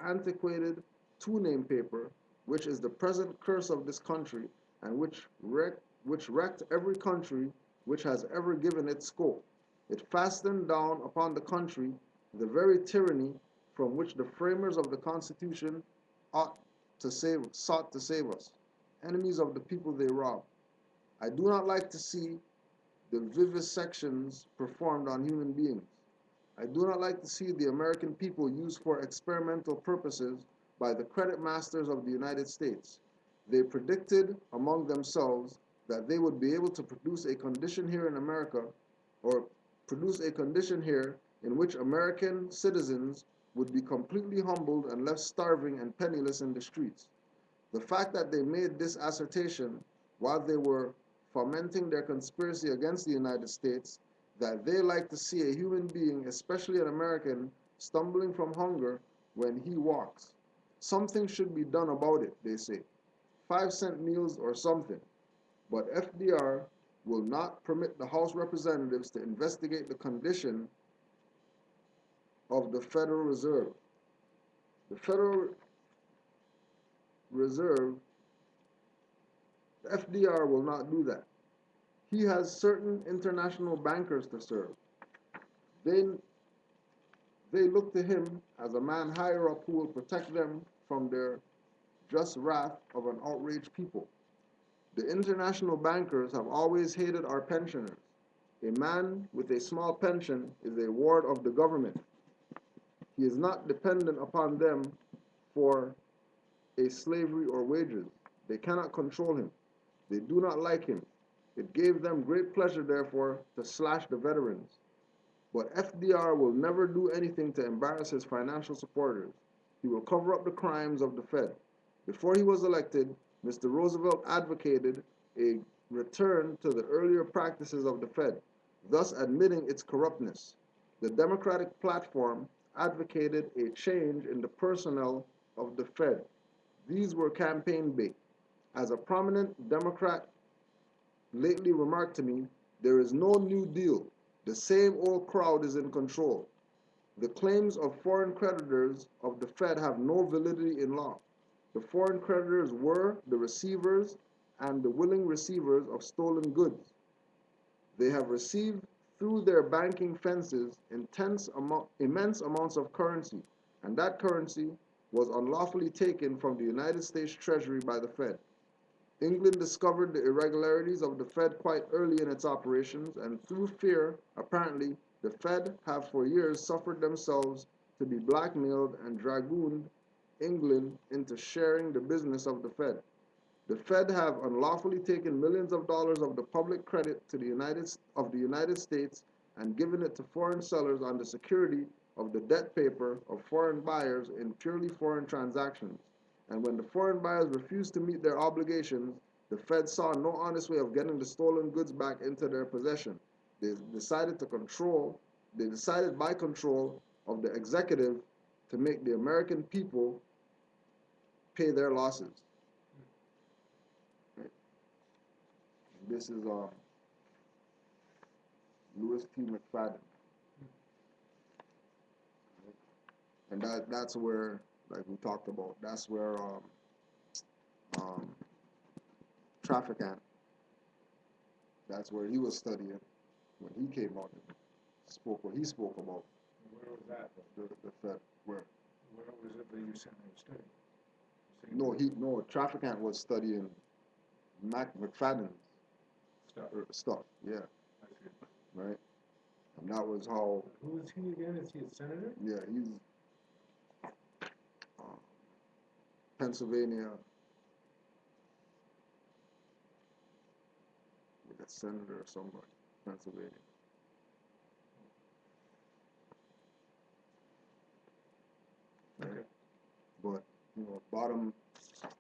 antiquated two-name paper, which is the present curse of this country and which wrecked every country which has ever given it scope. It fastened down upon the country the very tyranny from which the framers of the Constitution sought to save us, enemies of the people they rob. I do not like to see the vivisections performed on human beings. I do not like to see the American people used for experimental purposes by the credit masters of the United States. They predicted among themselves that they would be able to produce a condition here in America, or produce a condition here in which American citizens would be completely humbled and left starving and penniless in the streets. The fact that they made this assertion while they were fomenting their conspiracy against the United States, that they like to see a human being, especially an American, stumbling from hunger when he walks. Something should be done about it, they say. 5-cent meals or something. But FDR will not permit the House Representatives to investigate the condition of the Federal Reserve. The Federal Reserve, the FDR will not do that. He has certain international bankers to serve. They look to him as a man higher up who will protect them from their just wrath of an outraged people. The international bankers have always hated our pensioners. A man with a small pension is a ward of the government. He is not dependent upon them for a slavery or wages. They cannot control him. They do not like him. It gave them great pleasure, therefore, to slash the veterans. But FDR will never do anything to embarrass his financial supporters. He will cover up the crimes of the Fed. Before he was elected, Mr. Roosevelt advocated a return to the earlier practices of the Fed, thus admitting its corruptness. The Democratic platform advocated a change in the personnel of the Fed. These were campaign bait. As a prominent Democrat lately remarked to me, there is no New Deal. The same old crowd is in control. The claims of foreign creditors of the Fed have no validity in law. The foreign creditors were the receivers and the willing receivers of stolen goods. They have received through their banking fences immense amounts of currency, and that currency was unlawfully taken from the United States Treasury by the Fed. England discovered the irregularities of the Fed quite early in its operations, and through fear, apparently, the Fed have for years suffered themselves to be blackmailed and dragooned England into sharing the business of the Fed. The Fed have unlawfully taken millions of dollars of the public credit to the United States and given it to foreign sellers on the security of the debt paper of foreign buyers in purely foreign transactions. And when the foreign buyers refused to meet their obligations, the Fed saw no honest way of getting the stolen goods back into their possession. They decided by control of the executive to make the American people pay their losses. Right. This is Louis T. McFadden. And that's where, like we talked about, that's where Trafficant, that's where he was studying when he came out and spoke what he spoke about. Where was that? The Fed, where? Where was it that you said they were studying? No, Trafficant was studying McFadden's stuff, yeah. I see. Right? And that was how. Who is he again? Is he a senator? Yeah, he's Pennsylvania. Like a senator or somebody, Pennsylvania. Right? Okay. But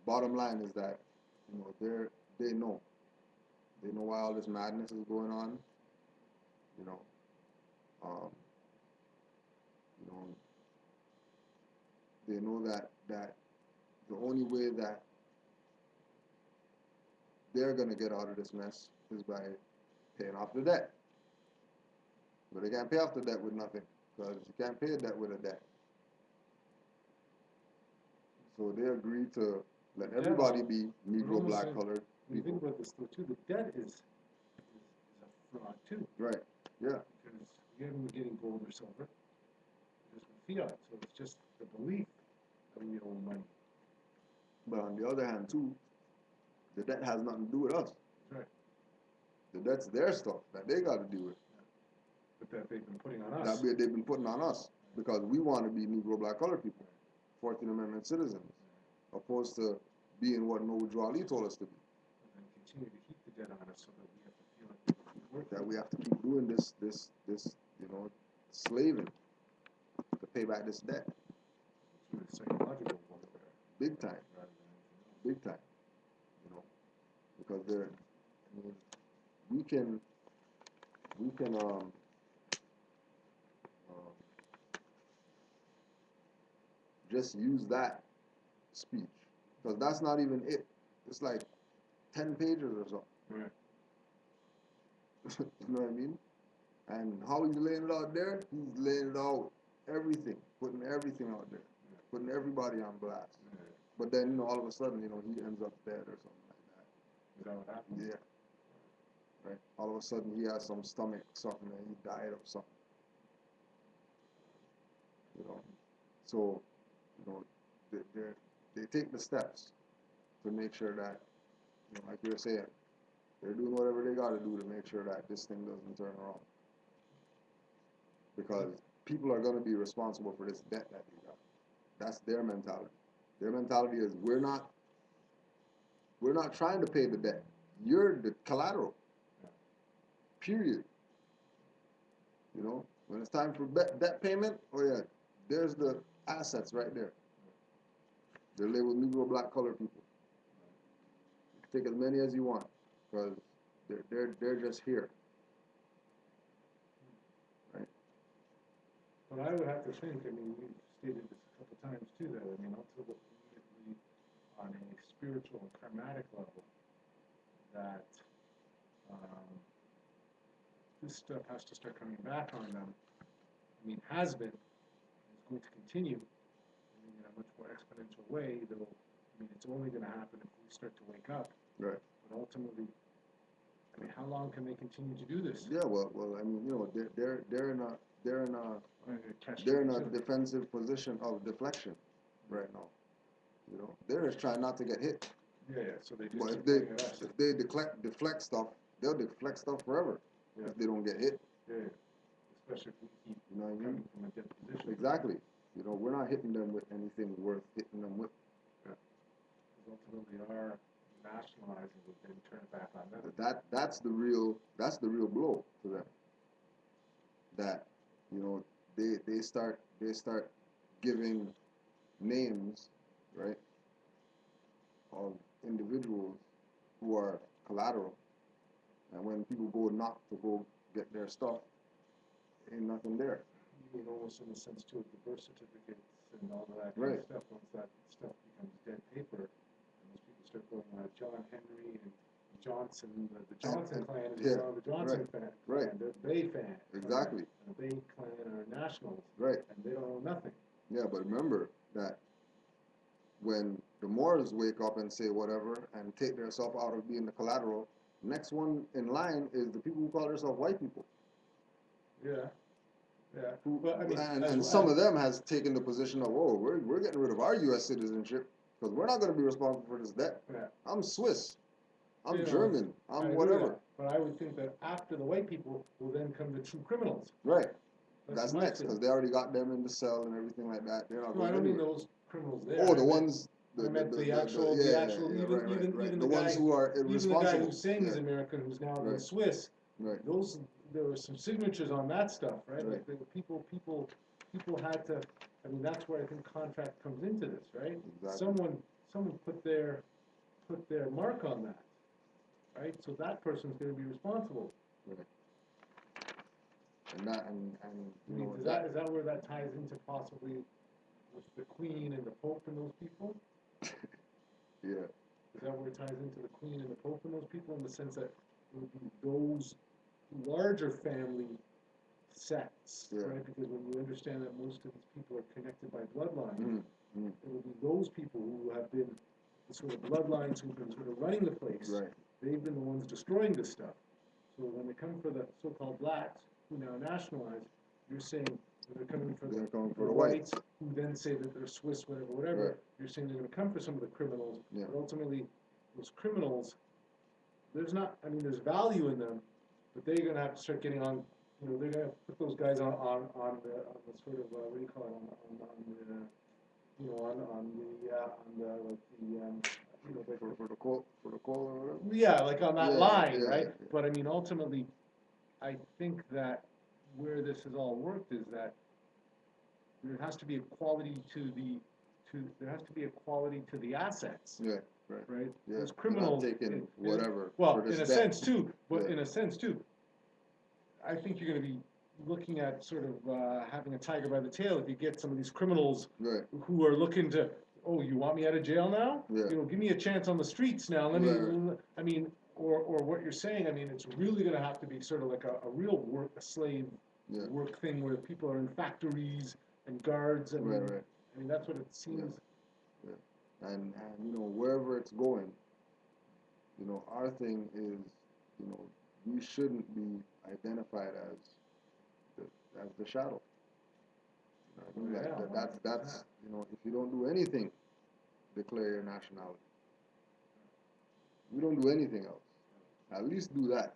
bottom line is that they know why all this madness is going on. They know that the only way that they're gonna get out of this mess is by paying off the debt. But they can't pay off the debt with nothing, because you can't pay a debt with a debt. So they agreed to let everybody be Negro, black, colored When you think people. about this though too, the debt is a fraud too. Right, yeah. Because you haven't been getting gold or silver. It's with fiat, so it's just the belief that we owe money. But on the other hand too, the debt has nothing to do with us. That's right. The debt's their stuff that they got to deal with. But that they've been putting on us. That they've been putting on us because we want to be Negro, black, colored people, 14th Amendment citizens, opposed to being what Nobility told us to be. And continue to heap the debt on us so that we have to feel like That we have to keep doing this, slaving to pay back this debt. it's psychological warfare. Big time. Rather than Big time. Because we can just use that speech, because that's not even it. It's like 10 pages or something. Right. You know what I mean? And how he's laying it out there, he's laying it out, everything, putting everything out there, putting everybody on blast. Yeah. But then, all of a sudden, he ends up dead or something like that. Is that what happened? Yeah. Right. All of a sudden, he has some stomach something, and he died of something. So, they take the steps to make sure that, like you were saying, they're doing whatever they got to do to make sure that this thing doesn't turn around. Because people are going to be responsible for this debt that they got. That's their mentality. Their mentality is we're not trying to pay the debt. You're the collateral. Period. When it's time for debt payment, oh yeah, there's the assets right there. They're labeled Negro, black, colored people. Take as many as you want, because they're just here. Right? But I would have to think, we've stated this a couple times too, that, ultimately, on a spiritual and karmatic level, that this stuff has to start coming back on them. Has been, is going to continue in a much more exponential way. It's only going to happen if we start to wake up. Right. But ultimately, how long can they continue to do this? Yeah, well, they're in a defensive position of deflection right now. They're just trying not to get hit. Yeah. So they just. But if they deflect stuff, they'll deflect stuff forever. Yeah. If they don't get hit. Yeah. Especially if we keep You know what I mean? coming from a dead position. Exactly. You know, we're not hitting them with anything worth hitting them with. Because ultimately our nationalizing would then turn it back on them. That's the real blow to them. That, you know, they start giving names, right, of individuals who are collateral, and when people go knock to go get their stuff, ain't nothing there. You mean almost in the sense too of the birth certificates and all of that kind Right. of stuff. Once that stuff becomes dead paper, and those people start going John Henry and Johnson, the Johnson clan is Yeah. the Johnson fan. Right. They're Bay fan. Exactly. And the Bay clan are nationals. Right. And they don't own nothing. Yeah, but remember that when the Moors wake up and say whatever and take themselves out of being the collateral, next one in line is the people who call themselves white people. Yeah. Yeah. Who, Well, I mean, and some of them has taken the position of, oh, we're getting rid of our U.S. citizenship because we're not going to be responsible for this debt. Yeah. I'm Swiss. I'm You know, German. I I'm agree with whatever. that. But I would think that after the white people will then come the true criminals. Right. That's my next feeling. because they already got them in the cell and everything like that. They're not No, I going don't mean anywhere. those criminals there. Oh, the I meant- ones. I meant the actual, even the the ones guy, who are even the irresponsible. guy who's saying he's American, who's now been Right. Swiss. Right. There were some signatures on that stuff, right? Right. Like the people had to. I mean, that's where I think contract comes into this, right? Exactly. Someone put their mark on that, right? So that person's going to be responsible. Right. And that and I you mean, know is that where that ties into possibly with the Queen and the Pope and those people? yeah. Is that where it ties into the Queen and the Pope and those people in the sense that it would be those larger family sects, Yeah. right? Because when you understand that most of these people are connected by bloodline, Mm-hmm. it will be those people who have been the sort of bloodlines who've been sort of running the place. Right. They've been the ones destroying this stuff. So when they come for the so-called blacks who now nationalize, you're saying that they're coming for the whites who then say that they're Swiss, whatever. Right. You're saying they're going to come for some of the criminals, Yeah. but ultimately those criminals, there's value in them, but they're going to have to start getting on. You know, they're going to put those guys on the sort of what do you call it For the call or whatever. yeah, like on that Yeah, line, yeah, right? yeah. But I mean, ultimately, I think that where this has all worked is that there has to be equality there has to be equality to the assets. Yeah. Right. Right? Yeah. Those criminals You're not taking whatever. well, for this in a debt. sense too. But Yeah. in a sense too, I think you're going to be looking at sort of having a tiger by the tail if you get some of these criminals Right. who are looking to, oh, you want me out of jail now? Yeah. You know, give me a chance on the streets now. Let me. I mean, or what you're saying. I mean, it's really going to have to be sort of like a real slave work thing where people are in factories and guards. And Right. I mean, that's what it seems. Yeah. And you know, wherever it's going, you know, our thing is, you know, we shouldn't be identified as the shadow. You know, that's you know, if you don't do anything, declare your nationality. You don't do anything else. At least do that.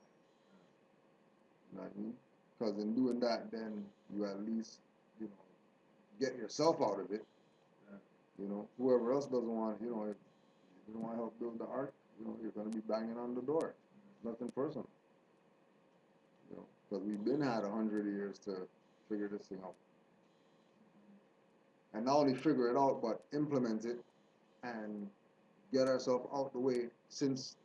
You know what I mean? Because in doing that, then you at least, you know, get yourself out of it. You know, whoever else doesn't want, you know, if you don't want to help build the ark, you know, you're going to be banging on the door. Nothing personal. You know, because we've been had 100 years to figure this thing out. And not only figure it out, but implement it and get ourselves out the way. Since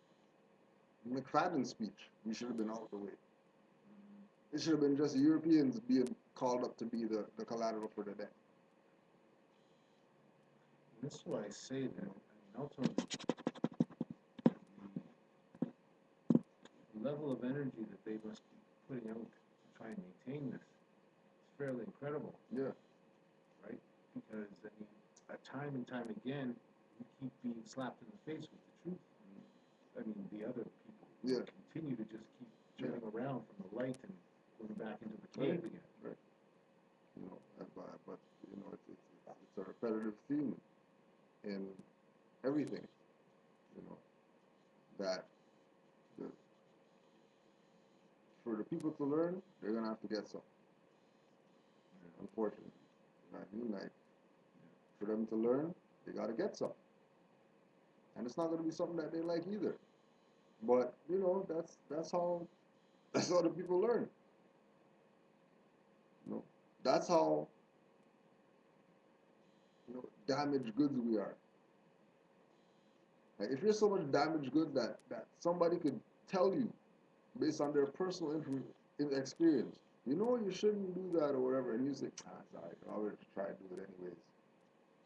McFadden's speech, we should have been out the way. It should have been just Europeans being called up to be the collateral for the debt. This is why I say that. I mean, ultimately, the level of energy that they must be putting out to try and maintain this is fairly incredible. Yeah. Right? Because, I mean, time and time again, we keep being slapped in the face with the truth. I mean, the other people continue to just keep turning around from the light and going back into the cave again. Right. You know, but you know, it's a repetitive theme in everything. You know, that for the people to learn, they're gonna have to get some. Unfortunately, you know what I mean? Like, for them to learn, they got to get something. And it's not going to be something that they like either. But, you know, that's how the people learn. You know, that's how, you know, damaged goods we are. Like, if you're so much damaged good that somebody could tell you based on their personal experience, you know, you shouldn't do that or whatever, and you say, sorry, I'll just try to do it anyways.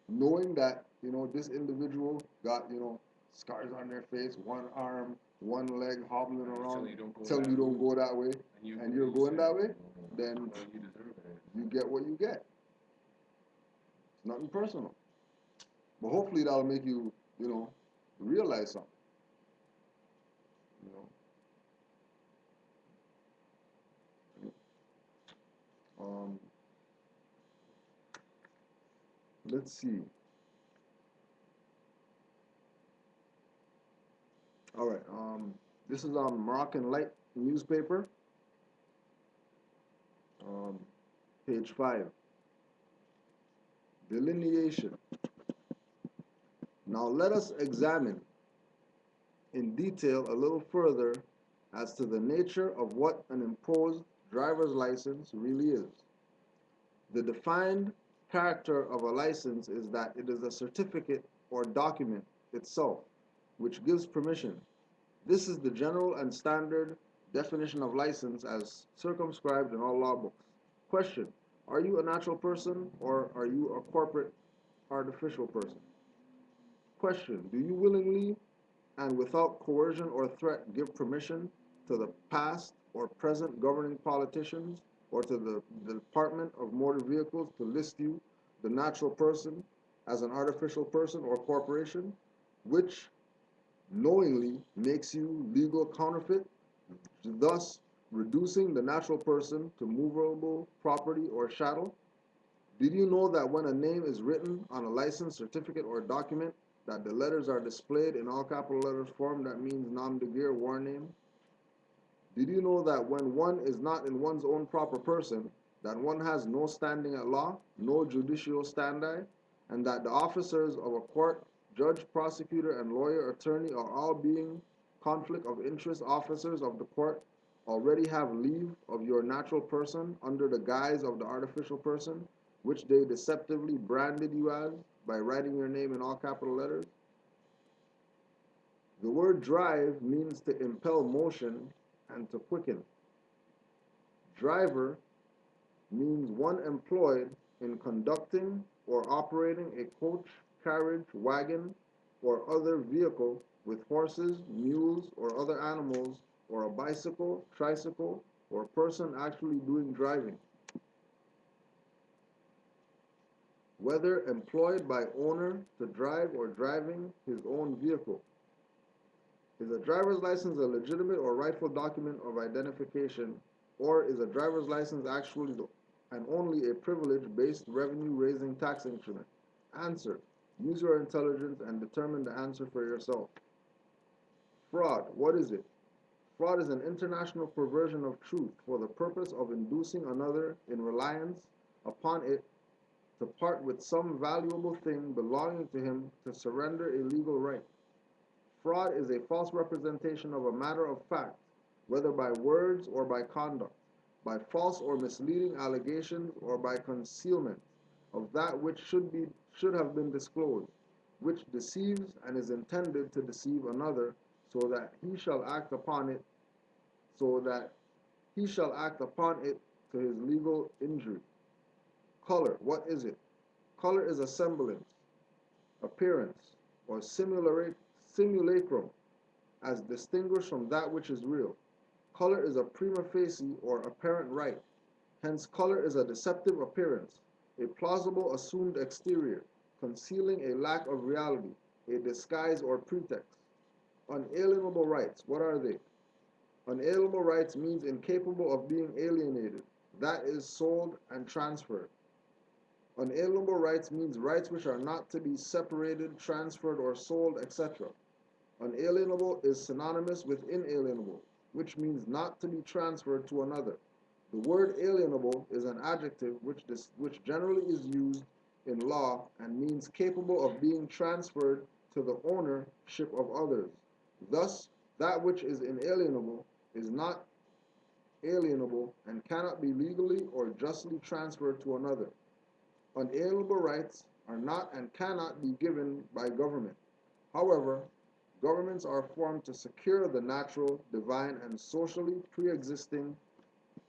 Knowing that, you know, this individual got, you know, scars on their face, one arm, one leg hobbling around, telling you don't go that way, and you're going that way, then you get what you get. It's nothing personal. But hopefully that'll make you, you know, realize something. You know. Let's see. All right. This is on Moroccan Light newspaper. Page 5. Delineation. Now let us examine in detail a little further as to the nature of what an imposed driver's license really is. The defined character of a license is that it is a certificate or document itself which gives permission. This is the general and standard definition of license as circumscribed in all law books. Question: are you a natural person or are you a corporate artificial person? Question: do you willingly and without coercion or threat give permission to the past or present governing politicians or to the Department of Motor Vehicles to list you, the natural person, as an artificial person or corporation, which knowingly makes you legal counterfeit, thus reducing the natural person to movable property or chattel? Did you know that when a name is written on a license, certificate, or document, that the letters are displayed in all capital letters form that means nom de guerre, war name? Did you know that when one is not in one's own proper person, that one has no standing at law, no judicial standi, and that the officers of a court, judge, prosecutor, and lawyer, attorney are all being conflict of interest officers of the court, already have leave of your natural person under the guise of the artificial person, which they deceptively branded you as by writing your name in all capital letters? The word drive means to impel motion and to quicken. Driver means one employed in conducting or operating a coach, carriage, wagon, or other vehicle with horses, mules, or other animals, or a bicycle, tricycle, or person actually doing driving. Whether employed by owner to drive or driving his own vehicle. Is a driver's license a legitimate or rightful document of identification, or is a driver's license actually and only a privilege-based revenue-raising tax instrument? Answer: use your intelligence and determine the answer for yourself. Fraud, what is it? Fraud is an international perversion of truth for the purpose of inducing another in reliance upon it to part with some valuable thing belonging to him to surrender a legal right. Fraud is a false representation of a matter of fact, whether by words or by conduct, by false or misleading allegations or by concealment of that which should have been disclosed, which deceives and is intended to deceive another, so that he shall act upon it to his legal injury. Color, what is it? Color is a semblance, appearance, or simulacrum, as distinguished from that which is real. Color is a prima facie or apparent right. Hence, color is a deceptive appearance, a plausible assumed exterior, concealing a lack of reality, a disguise or pretext. Unalienable rights, what are they? Unalienable rights means incapable of being alienated, that is, sold and transferred. Unalienable rights means rights which are not to be separated, transferred, or sold, etc. Unalienable is synonymous with inalienable, which means not to be transferred to another. The word alienable is an adjective which generally is used in law and means capable of being transferred to the ownership of others. Thus, that which is inalienable is not alienable and cannot be legally or justly transferred to another. Unalienable rights are not and cannot be given by government. However, governments are formed to secure the natural, divine, and socially pre-existing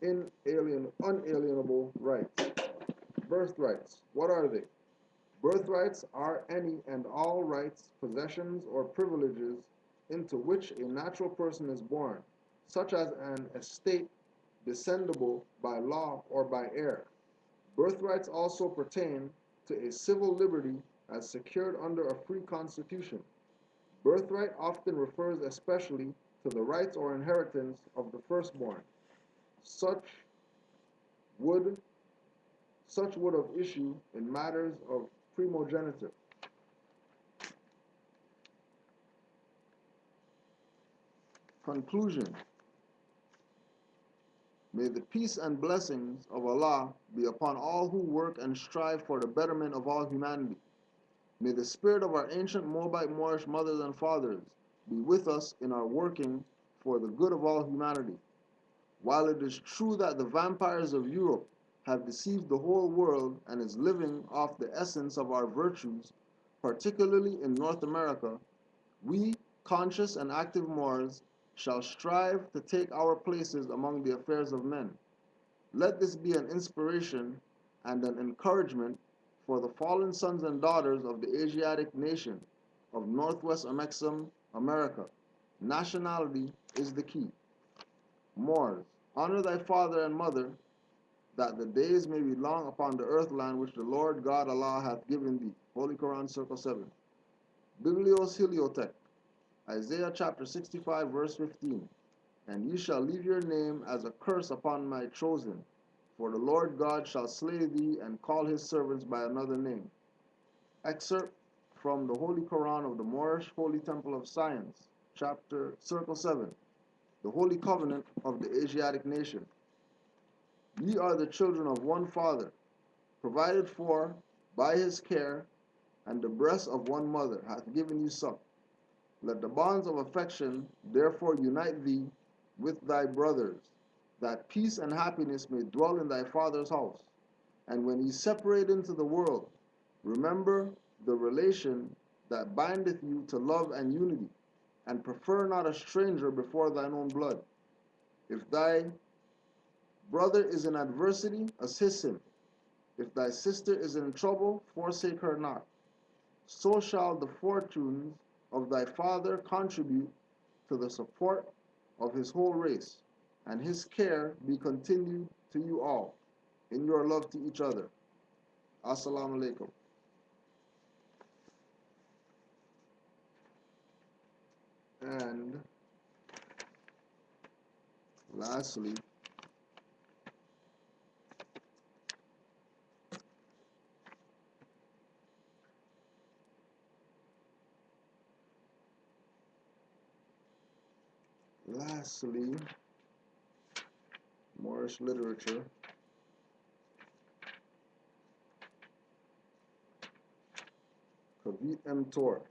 unalienable rights. Birthrights. What are they? Birthrights are any and all rights, possessions, or privileges into which a natural person is born, such as an estate descendable by law or by heir. Birthrights also pertain to a civil liberty as secured under a free constitution. Birthright often refers especially to the rights or inheritance of the firstborn. Such would of issue in matters of primogeniture. Conclusion. May the peace and blessings of Allah be upon all who work and strive for the betterment of all humanity. May the spirit of our ancient Moabite Moorish mothers and fathers be with us in our working for the good of all humanity. While it is true that the vampires of Europe have deceived the whole world and is living off the essence of our virtues, particularly in North America, we, conscious and active Moors, shall strive to take our places among the affairs of men. Let this be an inspiration and an encouragement for the fallen sons and daughters of the Asiatic nation of Northwest Amexem, America. Nationality is the key. Moors, honor thy father and mother, that the days may be long upon the earthland which the Lord God Allah hath given thee. Holy Quran, Circle 7. Biblios Heliotek, Isaiah chapter 65, verse 15. And ye shall leave your name as a curse upon my chosen, for the Lord God shall slay thee and call his servants by another name. Excerpt from the Holy Quran of the Moorish Holy Temple of Science, chapter Circle 7, the Holy Covenant of the Asiatic nation. Ye are the children of one father, provided for by his care, and the breast of one mother hath given you suck. Let the bonds of affection therefore unite thee with thy brothers, that peace and happiness may dwell in thy father's house. And when ye separate into the world, remember the relation that bindeth you to love and unity, and prefer not a stranger before thine own blood. If thy brother is in adversity, assist him. If thy sister is in trouble, forsake her not. So shall the fortunes of thy father contribute to the support of his whole race, and his care be continued to you all, in your love to each other. Assalamu alaikum. And lastly, Moorish literature. Kavit M. Tor.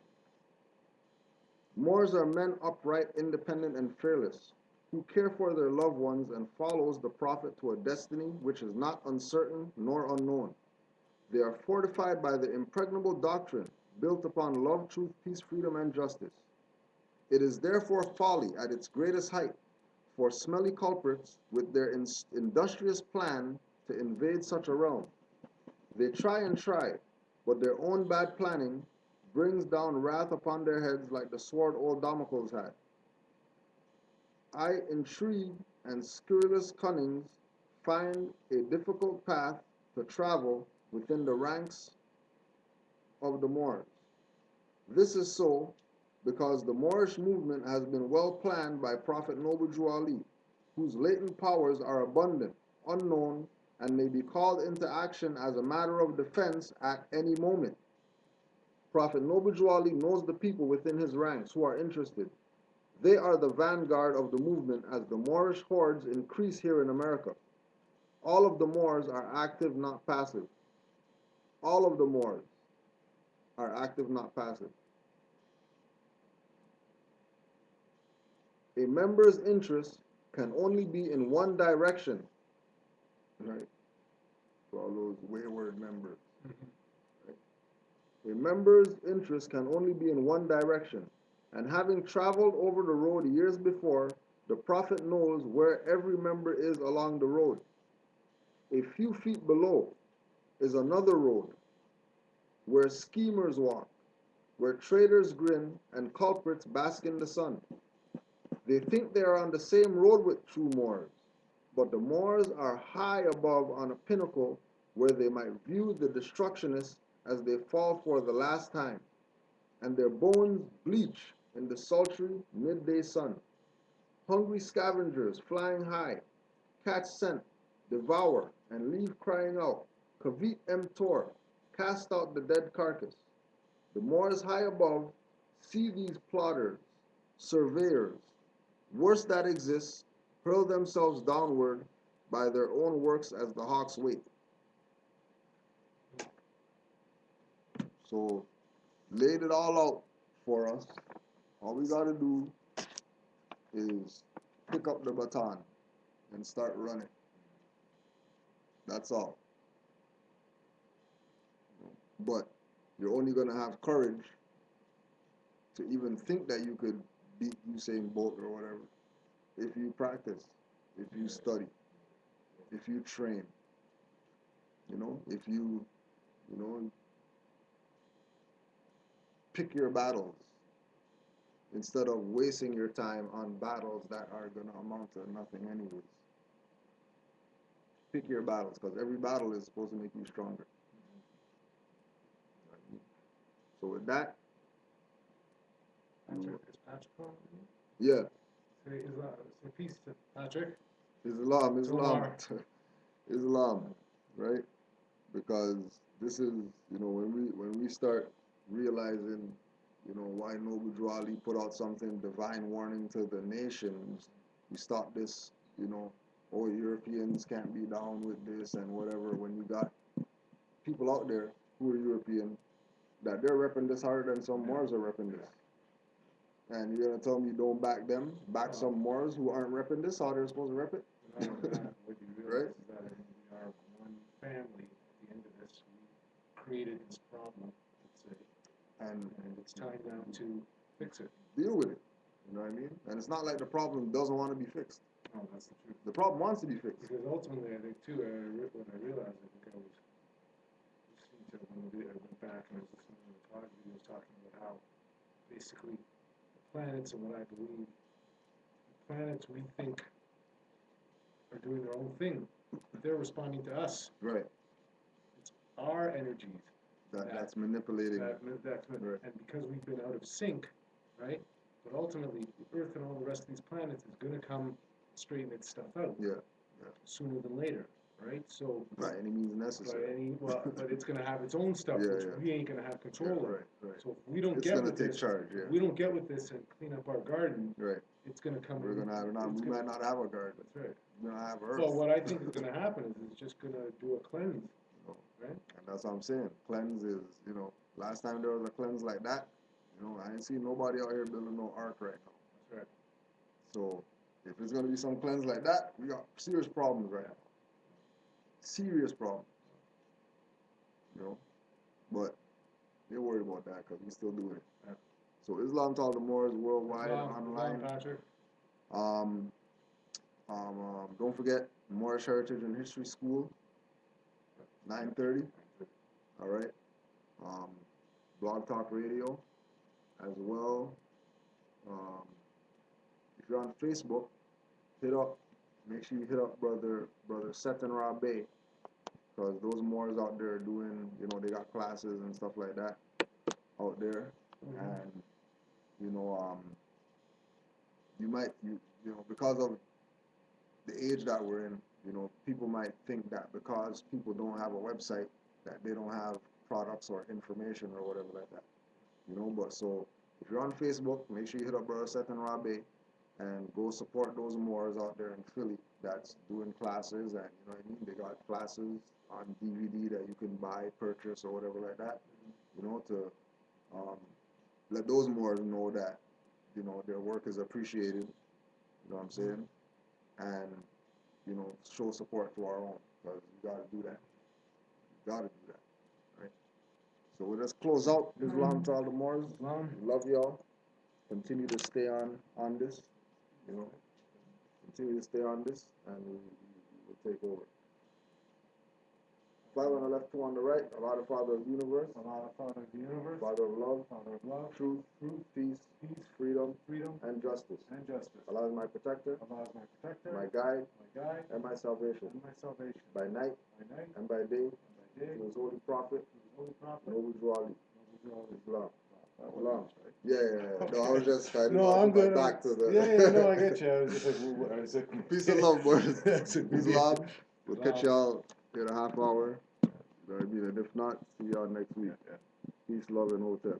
Moors are men upright, independent, and fearless, who care for their loved ones and follows the Prophet to a destiny which is not uncertain nor unknown. They are fortified by the impregnable doctrine built upon love, truth, peace, freedom, and justice. It is therefore folly at its greatest height for smelly culprits with their industrious plan to invade such a realm. They try and try, but their own bad planning brings down wrath upon their heads like the sword old Damocles had. Intrigue and scurrilous cunnings find a difficult path to travel within the ranks of the Moors. This is so because the Moorish movement has been well planned by Prophet Nobility Ali, whose latent powers are abundant, unknown, and may be called into action as a matter of defense at any moment. Prophet Nobility Ali knows the people within his ranks who are interested. They are the vanguard of the movement as the Moorish hordes increase here in America. All of the Moors are active, not passive. All of the Moors are active, not passive. A member's interest can only be in one direction, right? For all those wayward members. A member's interest can only be in one direction, and having traveled over the road years before, the prophet knows where every member is along the road. A few feet below is another road, where schemers walk, where traitors grin, and culprits bask in the sun. They think they are on the same road with true Moors, but the Moors are high above on a pinnacle where they might view the destructionists as they fall for the last time, and their bones bleach in the sultry midday sun. Hungry scavengers flying high, catch scent, devour, and leave crying out, Kavit emptor, cast out the dead carcass. The Moors high above see these plotters, surveyors, worst that exists, hurl themselves downward by their own works as the hawks wait. So, laid it all out for us. All we got to do is pick up the baton and start running. That's all. But you're only going to have courage to even think that you could beat Usain Bolt or whatever if you practice, if you study, if you train, if you pick your battles instead of wasting your time on battles that are going to amount to nothing anyways. Pick your battles, because every battle is supposed to make you stronger. So with that, Patrick, is Patrick on? yeah. Say peace to Patrick. Islam, Omar. right? Because this is, when we start realizing, why Noble Drew Ali put out something, divine warning to the nations, we stop this, Europeans can't be down with this and whatever, when you got people out there who are European, that they're repping this harder than some Moors are repping this. And you're going to tell me don't back them, back some Moors who aren't repping this, how they're supposed to rep it? What you realize is that we are one family. At the end of this, we created this problem, let's say, and it's time now to fix it. Deal with it. You know what I mean? And it's not like the problem doesn't want to be fixed. No, that's the truth. The problem wants to be fixed. Because ultimately, I think too, when I realized, I think I was listening to one video, I went back and I was listening to the talk videos talking about how basically the planets and what I believe, the planets we think are doing their own thing. They're responding to us. Right. It's our energies that's manipulating. right. And because we've been out of sync, right? But ultimately, the Earth and all the rest of these planets is going to come straighten its stuff out. Yeah. Sooner than later, right? So by any means necessary. But it's going to have its own stuff, which we ain't going to have control of. Right. So if we don't it's get with take this, charge. Yeah. if we don't get with this and clean up our garden, right. It's going to come. We might not have a garden. That's right. We're gonna have Earth. Well, what I think is going to happen is it's just going to do a cleanse, right? And that's what I'm saying. Cleanse is, last time there was a cleanse like that, I ain't seen nobody out here building no ark right now. That's right. So if it's gonna be some cleanse like that, we got serious problems right now. Serious problems. But they're worried about that because we still doing it. Yeah. So Islam taught the Moors worldwide online. Patrick. Don't forget Moorish Heritage and History School, 9:30. All right. Blog Talk Radio, as well. If you're on Facebook, make sure you hit up brother Seton Rabe, because those Moors out there are doing, they got classes and stuff like that out there, and you might because of the age that we're in, people might think that because people don't have a website that they don't have products or information or whatever like that, but so if you're on Facebook, make sure you hit up brother Seton Rabe and go support those Moors out there in Philly that's doing classes, and they got classes on DVD that you can buy, purchase, or whatever like that. You know, to let those Moors know that, you know, their work is appreciated. You know what I'm saying? And, you know, show support to our own, because you got to do that. You got to do that, right? So we'll just close out. Islam to all the Moors. Islam. Love y'all. Continue to stay on this, you know. Continue to stay on this, and we'll take over. 5 on the left, 2 on the right. Allah, the Father of the universe. Allah, the Father of the universe. Father of love. Father of love. Truth. Peace. Freedom. And justice. Allah is my protector. Allah is my protector. My guide. And my And salvation. my salvation. By night. And by day. To his holy prophet. Nobility. Islam. Islam. Yeah. No, I was just trying to go back to the... Yeah, no, I get you. I was just like, Peace and love, boys. Islam. We'll catch y'all in a half hour. You know what I mean? And if not, see y'all next week. Peace, love, and hotel.